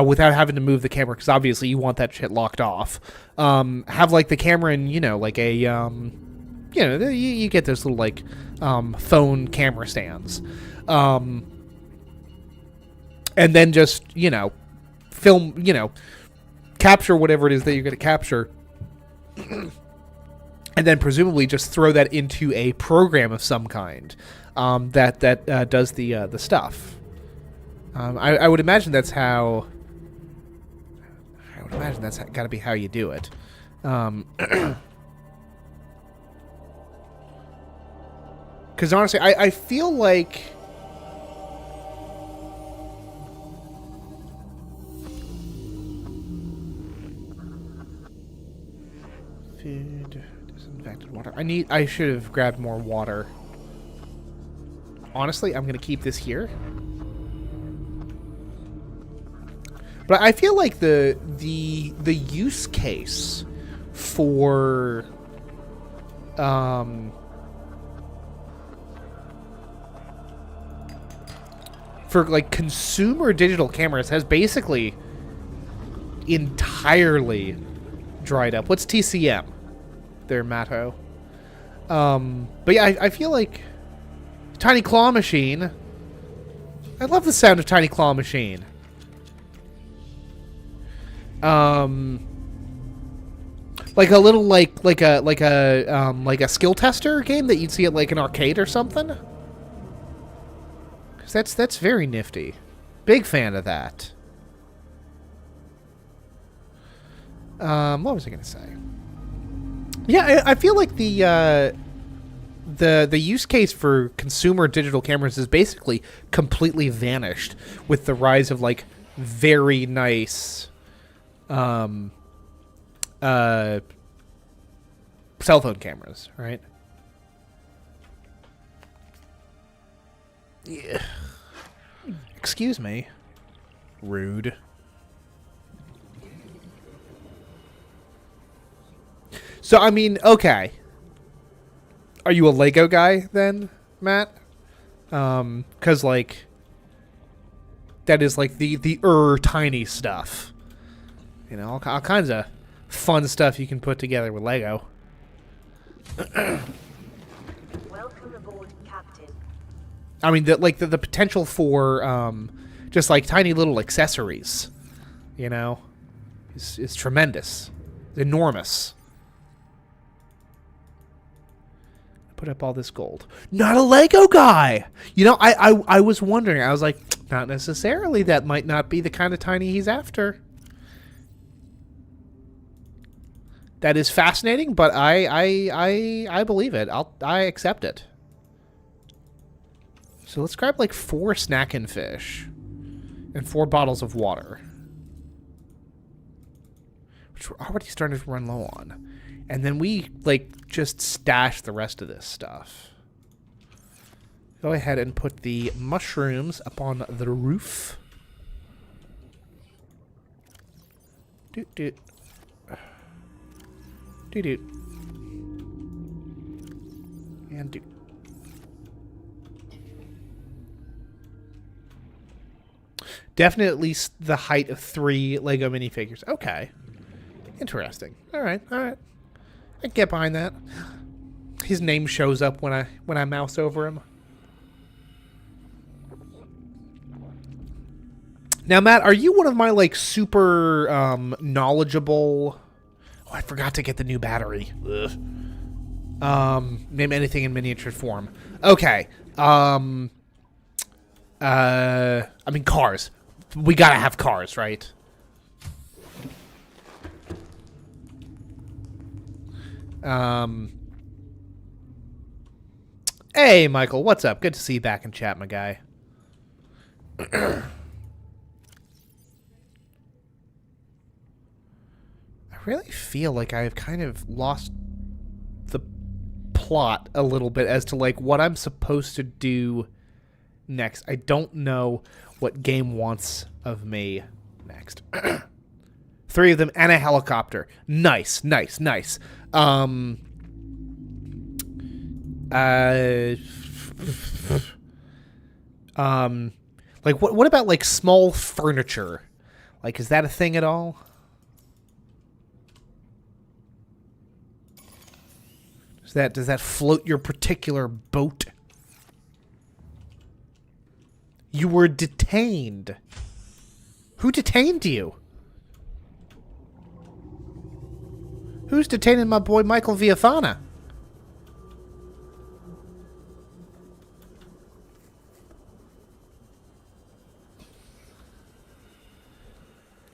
without having to move the camera, because obviously you want that shit locked off. Have like the camera in, like a you get those little like phone camera stands, and then just film, capture whatever it is that you're going to capture, and then presumably just throw that into a program of some kind that does the stuff. I would imagine that's how. I would imagine that's got to be how you do it. Because honestly, I feel like food, disinfected water. I should have grabbed more water. Honestly, I'm gonna keep this here. But I feel like the use case for like consumer digital cameras has basically entirely dried up. What's TCM? There, Matto. But yeah, I feel like Tiny Claw Machine. I love the sound of Tiny Claw Machine. Like a little like a skill tester game that you'd see at like an arcade or something. That's very nifty. Big fan of that. What was I gonna say? Yeah, I feel like the use case for consumer digital cameras is basically completely vanished with the rise of like very nice cell phone cameras, right? Yeah. Excuse me. Rude. So, I mean, okay. Are you a Lego guy then, Matt? 'Cause like that is like the tiny stuff. All kinds of fun stuff you can put together with Lego. Welcome aboard, Captain. I mean, the potential for just like tiny little accessories, is tremendous, enormous. put up all this gold? Not a Lego guy! You know, I was wondering. I was like, not necessarily. That might not be the kind of tiny he's after. That is fascinating, but I believe it. I accept it. So let's grab like 4 snacking fish and 4 bottles of water, which we're already starting to run low on. And then we like just stash the rest of this stuff. Go ahead and put the mushrooms up on the roof. Doot doot. Doot doot. And doot. Definitely the height of 3 Lego minifigures. Okay. Interesting. Alright, alright. I can get behind that. His name shows up when I mouse over him. Now, Matt, are you one of my like super knowledgeable? Oh, I forgot to get the new battery. Ugh. Name anything in miniature form. Okay. I mean cars. We gotta have cars, right? Hey, Michael, what's up? Good to see you back in chat, my guy. I really feel like I've kind of lost the plot a little bit as to like what I'm supposed to do next. I don't know what game wants of me next. 3 of them and a helicopter. Nice, nice, nice. Like what about like small furniture? Like, is that a thing at all? Does that float your particular boat? You were detained. Who detained you? Who's detaining my boy Michael Viafana?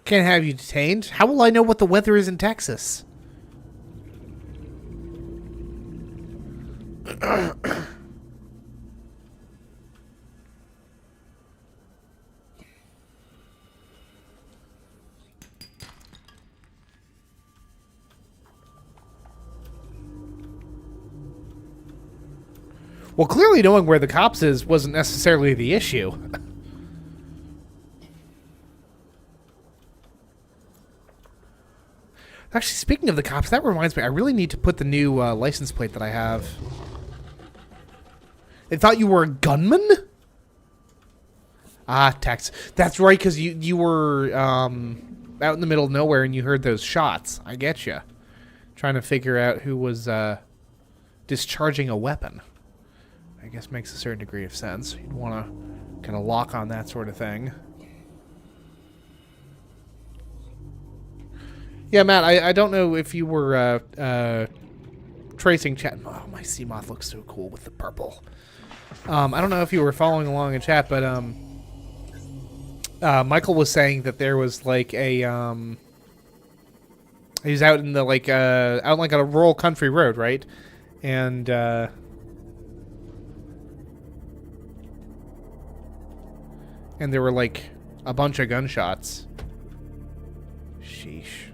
Can't have you detained. How will I know what the weather is in Texas? Well, clearly knowing where the cops is wasn't necessarily the issue. Actually, speaking of the cops, that reminds me, I really need to put the new license plate that I have. They thought you were a gunman? Ah, Tex. That's right, because you were out in the middle of nowhere and you heard those shots. I get you. Trying to figure out who was discharging a weapon. I guess makes a certain degree of sense. You'd want to kind of lock on that sort of thing. Yeah, Matt, I don't know if you were tracing chat. Oh, my Seamoth looks so cool with the purple. I don't know if you were following along in chat, but Michael was saying that there was like a he's out in the like out like on a rural country road, right? And there were like a bunch of gunshots. Sheesh.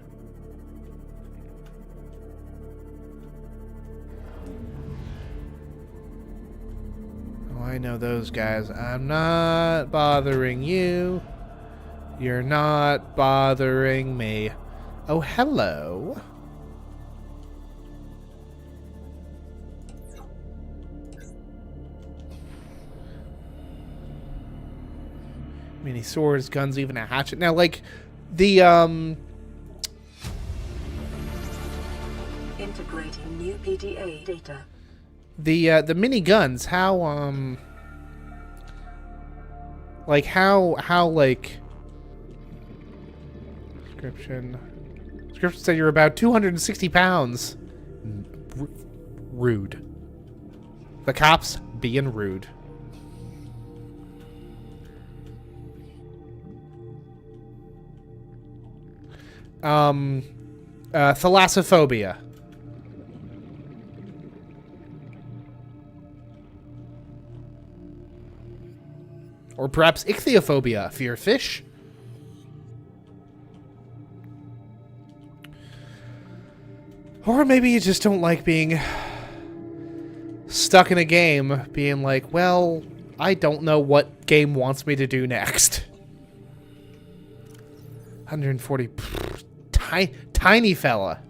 Oh, I know those guys. I'm not bothering you. You're not bothering me. Oh, hello. Mini swords, guns, even a hatchet. Now, like, the, Integrating new PDA data. The mini guns, how, like, description said you're about 260 pounds. Rude. The cops being rude. Thalassophobia. Or perhaps ichthyophobia, fear of fish. Or maybe you just don't like being stuck in a game, being like, well, I don't know what game wants me to do next. 140. Tiny fella.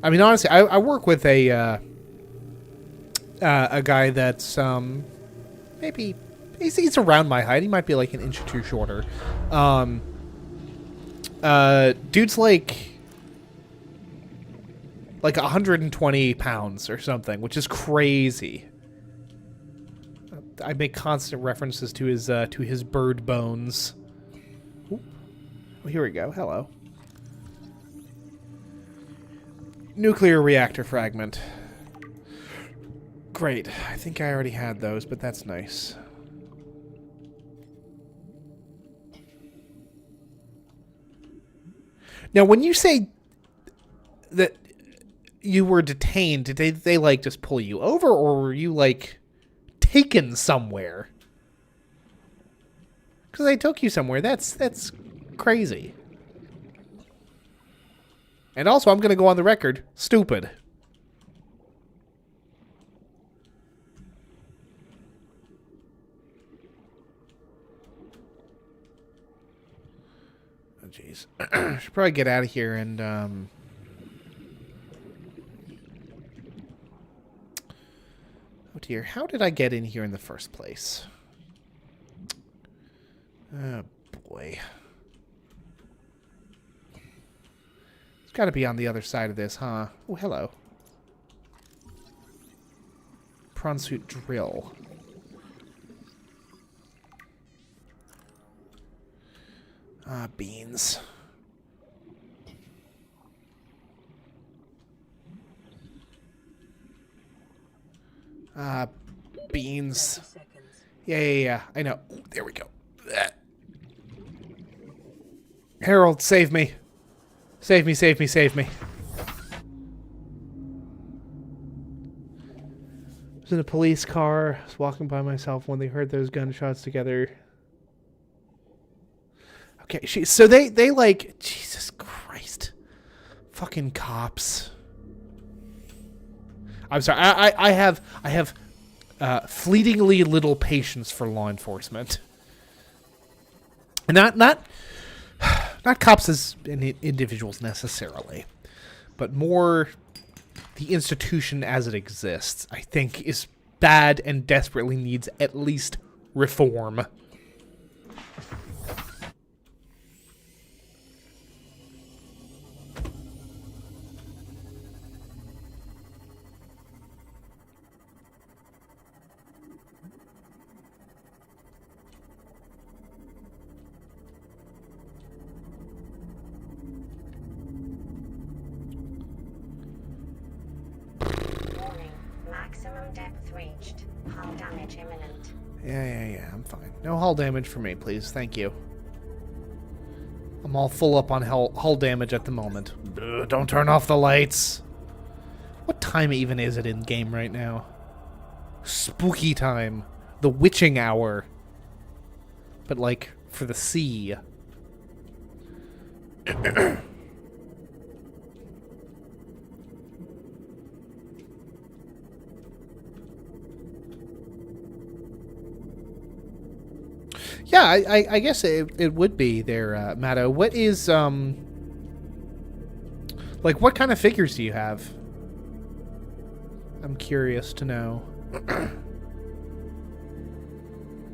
I mean, honestly, I work with a guy that's maybe he's around my height. He might be like an inch or two shorter. Dude's like 120 pounds or something, which is crazy. I make constant references to his bird bones. Ooh. Oh, here we go. Hello. Nuclear reactor fragment. Great. I think I already had those, but that's nice. Now, when you say that you were detained, did they like just pull you over, or were you like taken somewhere? Because they took you somewhere. That's crazy. And also, I'm going to go on the record, stupid. Oh, jeez. Should probably get out of here and, oh, dear. How did I get in here in the first place? Oh, boy. Got to be on the other side of this, huh? Oh, hello. Prawn suit drill. Ah, beans. Ah, beans. Yeah. I know. Ooh, there we go. Harold, save me. Save me. I was in a police car. I was walking by myself when they heard those gunshots together. Okay, so they like, Jesus Christ. Fucking cops. I'm sorry. I have fleetingly little patience for law enforcement. And not cops as individuals necessarily, but more the institution as it exists, I think, is bad and desperately needs at least reform. Maximum depth reached. Hull damage imminent. Yeah, I'm fine. No hull damage for me, please. Thank you. I'm all full up on hull damage at the moment. Don't turn off the lights. What time even is it in game right now? Spooky time. The witching hour. But like, for the sea. Yeah, I guess it would be there, Matto. What is, like, what kind of figures do you have? I'm curious to know.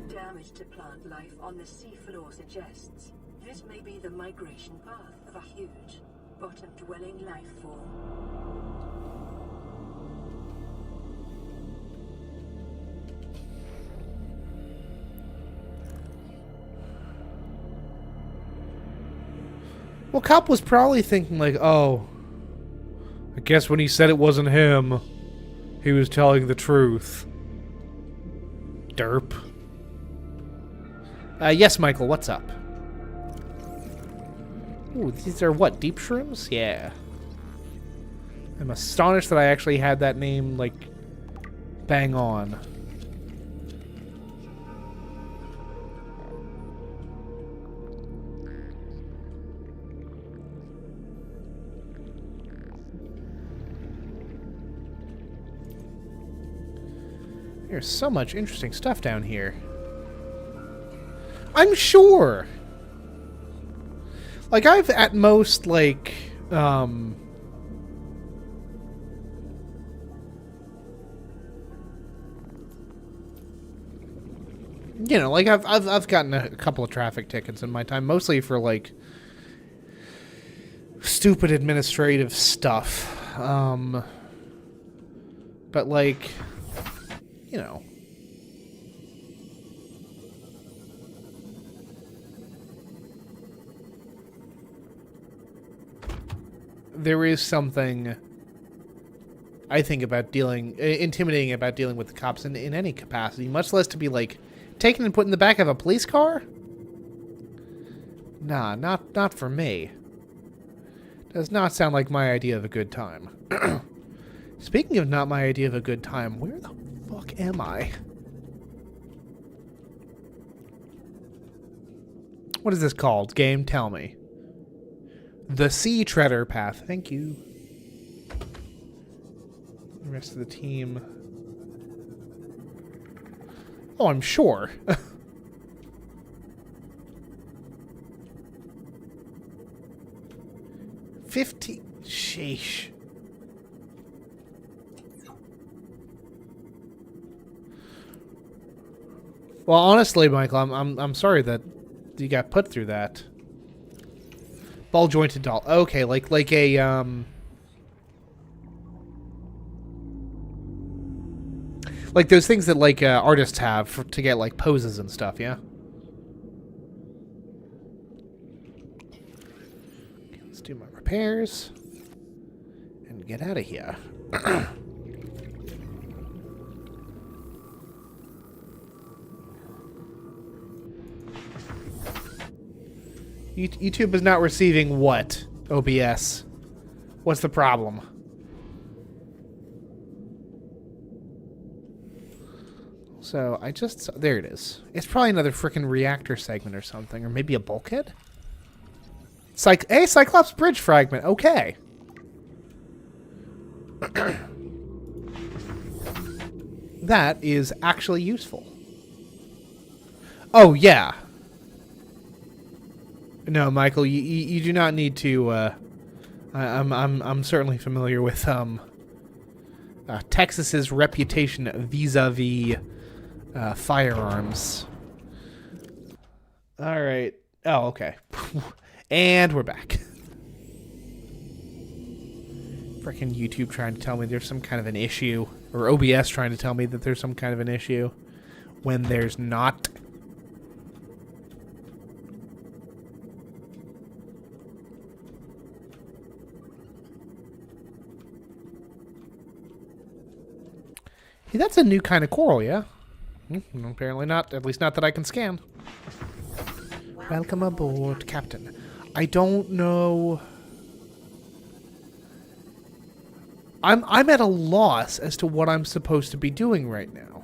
Damage to plant life on the seafloor suggests this may be the migration path of a huge, bottom-dwelling life form. Well, cop was probably thinking like, oh, I guess when he said it wasn't him, he was telling the truth. Derp. Yes, Michael, what's up? Ooh, these are what, deep shrooms? Yeah. I'm astonished that I actually had that name, like, bang on. There's so much interesting stuff down here. I'm sure! Like, I've at most, like, you know, like I've gotten a couple of traffic tickets in my time, mostly for like stupid administrative stuff. But like, you know, there is something I think about intimidating about dealing with the cops in any capacity, much less to be like taken and put in the back of a police car? Nah, not for me. Does not sound like my idea of a good time. Speaking of not my idea of a good time, where the fuck am I? What is this called? Game, tell me. The Sea Treader Path. Thank you. The rest of the team. Oh, I'm sure. 50. Sheesh. Well, honestly, Michael, I'm sorry that you got put through that. Ball jointed doll. Okay, like a like those things that like artists have to get like poses and stuff, yeah? Okay, let's do my repairs and get out of here. YouTube is not receiving what? OBS. What's the problem? So, I just... There it is. It's probably another frickin' reactor segment or something. Or maybe a bulkhead? Hey, Cyclops Bridge fragment. Okay. That is actually useful. Oh, yeah. No, Michael, you do not need to, I'm certainly familiar with, Texas's reputation vis-a-vis, firearms. Alright. Oh, okay. And we're back. Frickin' YouTube trying to tell me there's some kind of an issue. Or OBS trying to tell me that there's some kind of an issue. When there's not. Hey, that's a new kind of coral, yeah? Apparently not. At least not that I can scan. Welcome aboard, Captain. I don't know... I'm at a loss as to what I'm supposed to be doing right now.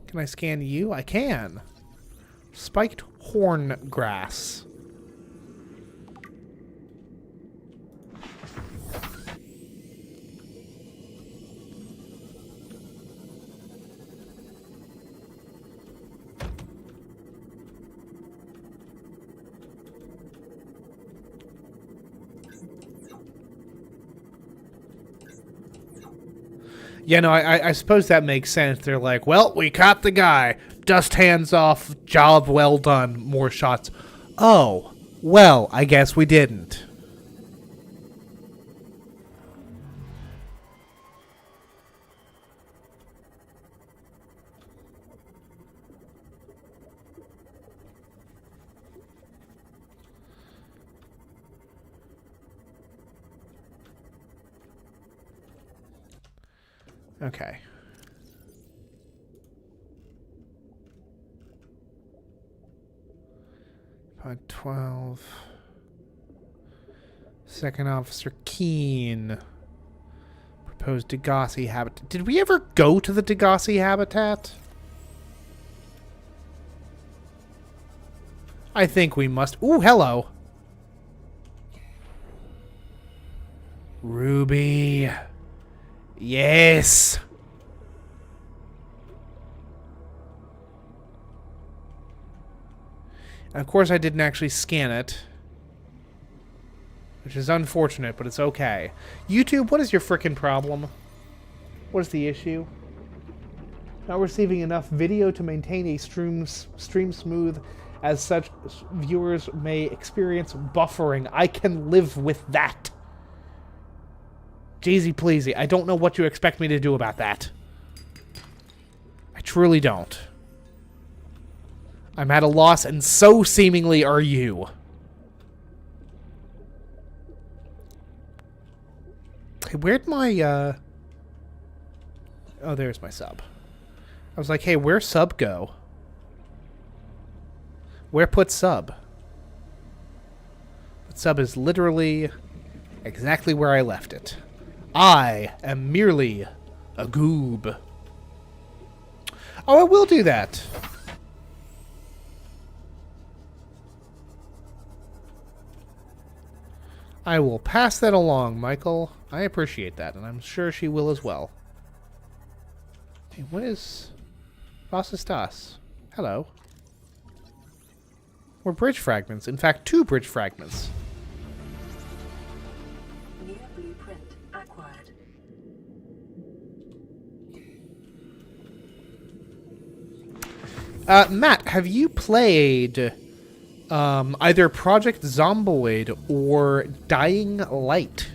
Can I scan you? I can. Spiked horn grass. Yeah, no, I suppose that makes sense. They're like, well, we caught the guy. Dust hands off. Job well done. More shots. Oh, well, I guess we didn't. Okay. Pod 12. Second Officer Keen. Proposed Degassi habitat. Did we ever go to the Degassi habitat? I think we must. Ooh, hello. Ruby. Yes. And of course, I didn't actually scan it. Which is unfortunate, but it's okay. YouTube, what is your frickin' problem? What is the issue? Not receiving enough video to maintain a stream smooth. As such, viewers may experience buffering. I can live with that. Jeezy pleasy. I don't know what you expect me to do about that. I truly don't. I'm at a loss, and so seemingly are you. Hey, where'd my, Oh, there's my sub. I was like, hey, where'd sub go? Where put sub? But sub is literally exactly where I left it. I am merely a goob. Oh, I will do that. I will pass that along, Michael. I appreciate that, and I'm sure she will as well. Hey, what is... Was ist das? Hello. More bridge fragments. In fact, 2 bridge fragments. New blueprint acquired. Matt, have you played either Project Zomboid or Dying Light?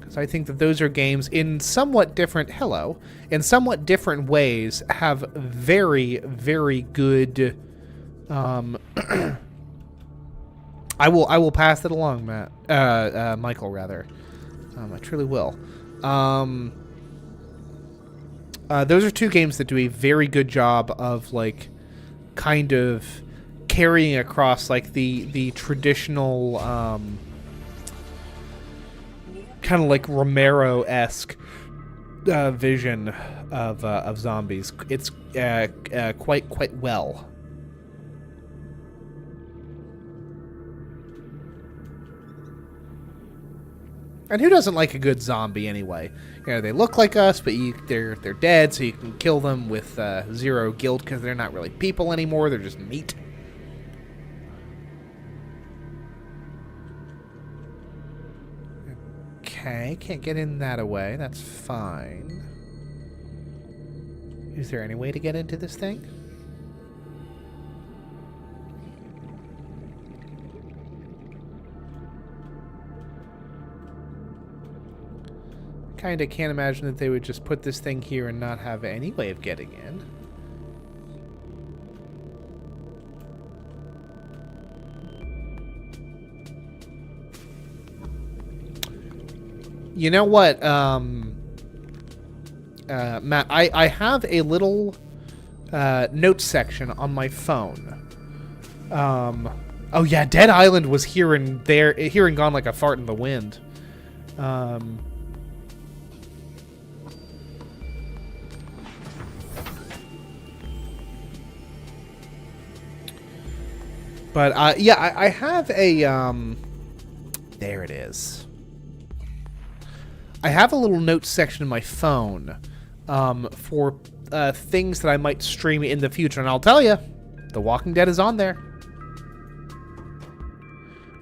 Because I think that those are games in somewhat different... Hello. In somewhat different ways have very, very good... I will pass it along, Matt. Michael, rather. I truly will. Those are 2 games that do a very good job of, like, kind of carrying across, like, the traditional, kind of like Romero-esque vision of zombies. It's quite well. And who doesn't like a good zombie anyway? You know, they look like us, but they're dead, so you can kill them with 0 guilt because they're not really people anymore. They're just meat. Okay, can't get in that way. That's fine. Is there any way to get into this thing? Kinda can't imagine that they would just put this thing here and not have any way of getting in. You know what, Matt, I have a little notes section on my phone. Oh yeah, Dead Island was here and gone like a fart in the wind. But, yeah, I have a, there it is. I have a little notes section in my phone, for, things that I might stream in the future. And I'll tell you, The Walking Dead is on there.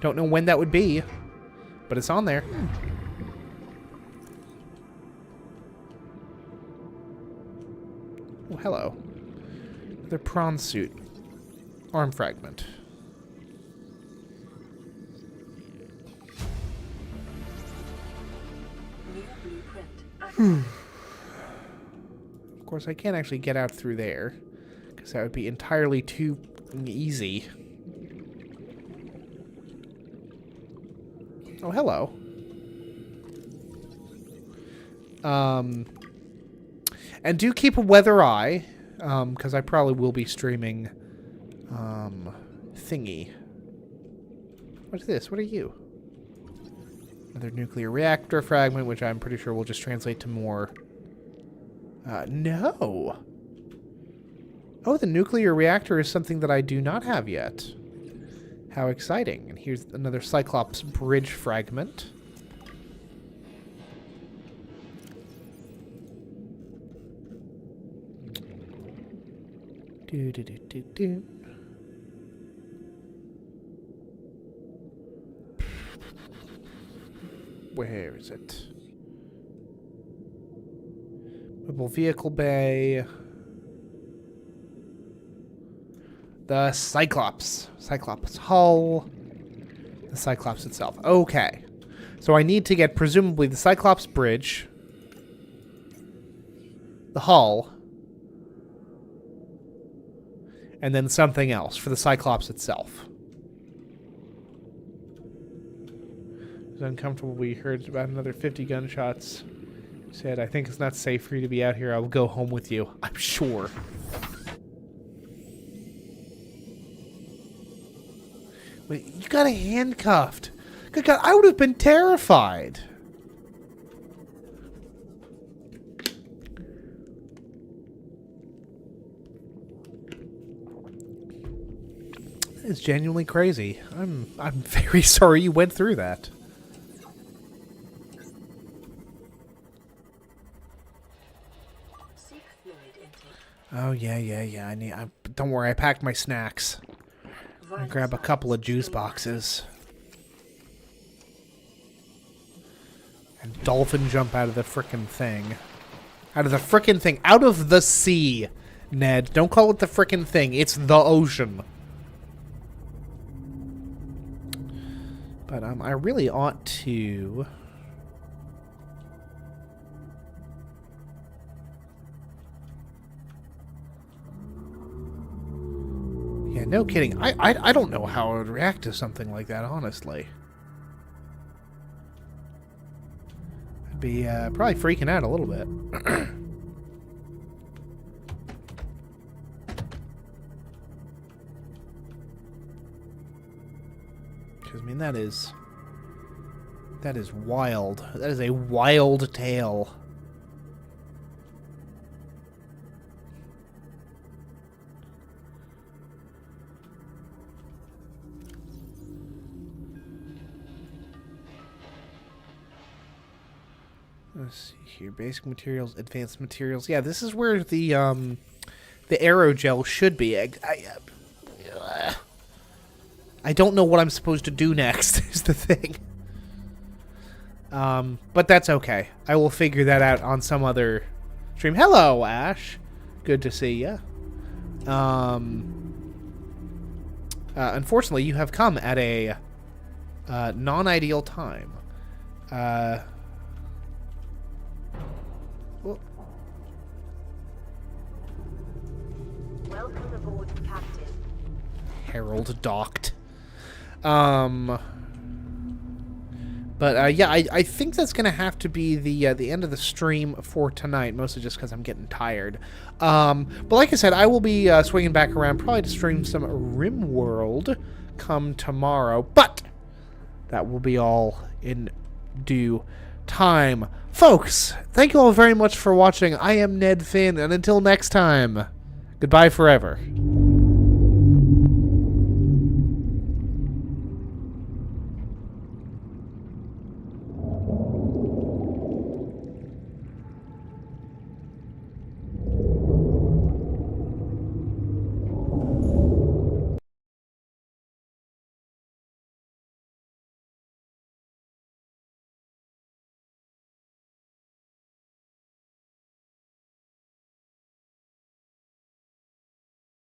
Don't know when that would be, but it's on there. Oh, hello. Another prawn suit. Arm fragment. Of course, I can't actually get out through there, because that would be entirely too easy. Oh, hello. And do keep a weather eye, because I probably will be streaming thingy. What's this? What are you? Another nuclear reactor fragment, which I'm pretty sure will just translate to more. No. Oh, the nuclear reactor is something that I do not have yet. How exciting. And here's another Cyclops bridge fragment. Do, do, do, do, do. Where is it? Mobile vehicle bay. The Cyclops. Cyclops hull. The Cyclops itself. Okay. So I need to get presumably the Cyclops bridge. The hull. And then something else for the Cyclops itself. It's uncomfortable. We heard about another 50 gunshots. Said, I think it's not safe for you to be out here. I will go home with you. I'm sure. Wait, you got handcuffed. Good God, I would have been terrified. It's genuinely crazy. I'm very sorry you went through that. Oh yeah. Don't worry, I packed my snacks. I'll grab a couple of juice boxes. And dolphin jump out of the frickin' thing. Out of the frickin' thing. Out of the sea, Ned. Don't call it the frickin' thing. It's the ocean. But I really ought to... Yeah, no kidding. I don't know how I would react to something like that, honestly. I'd be probably freaking out a little bit. Because, I mean, that is wild. That is a wild tale. Let's see here. Basic materials, advanced materials. Yeah, this is where the aerogel should be. I don't know what I'm supposed to do next, is the thing. But that's okay. I will figure that out on some other stream. Hello, Ash. Good to see ya. Unfortunately, you have come at a non-ideal time. Welcome aboard, Captain. Harold docked. But yeah, I think that's gonna have to be the end of the stream for tonight, mostly just because I'm getting tired. But like I said, I will be swinging back around probably to stream some RimWorld come tomorrow. But that will be all in due time, folks. Thank you all very much for watching. I am Ned Finn, and until next time, goodbye forever.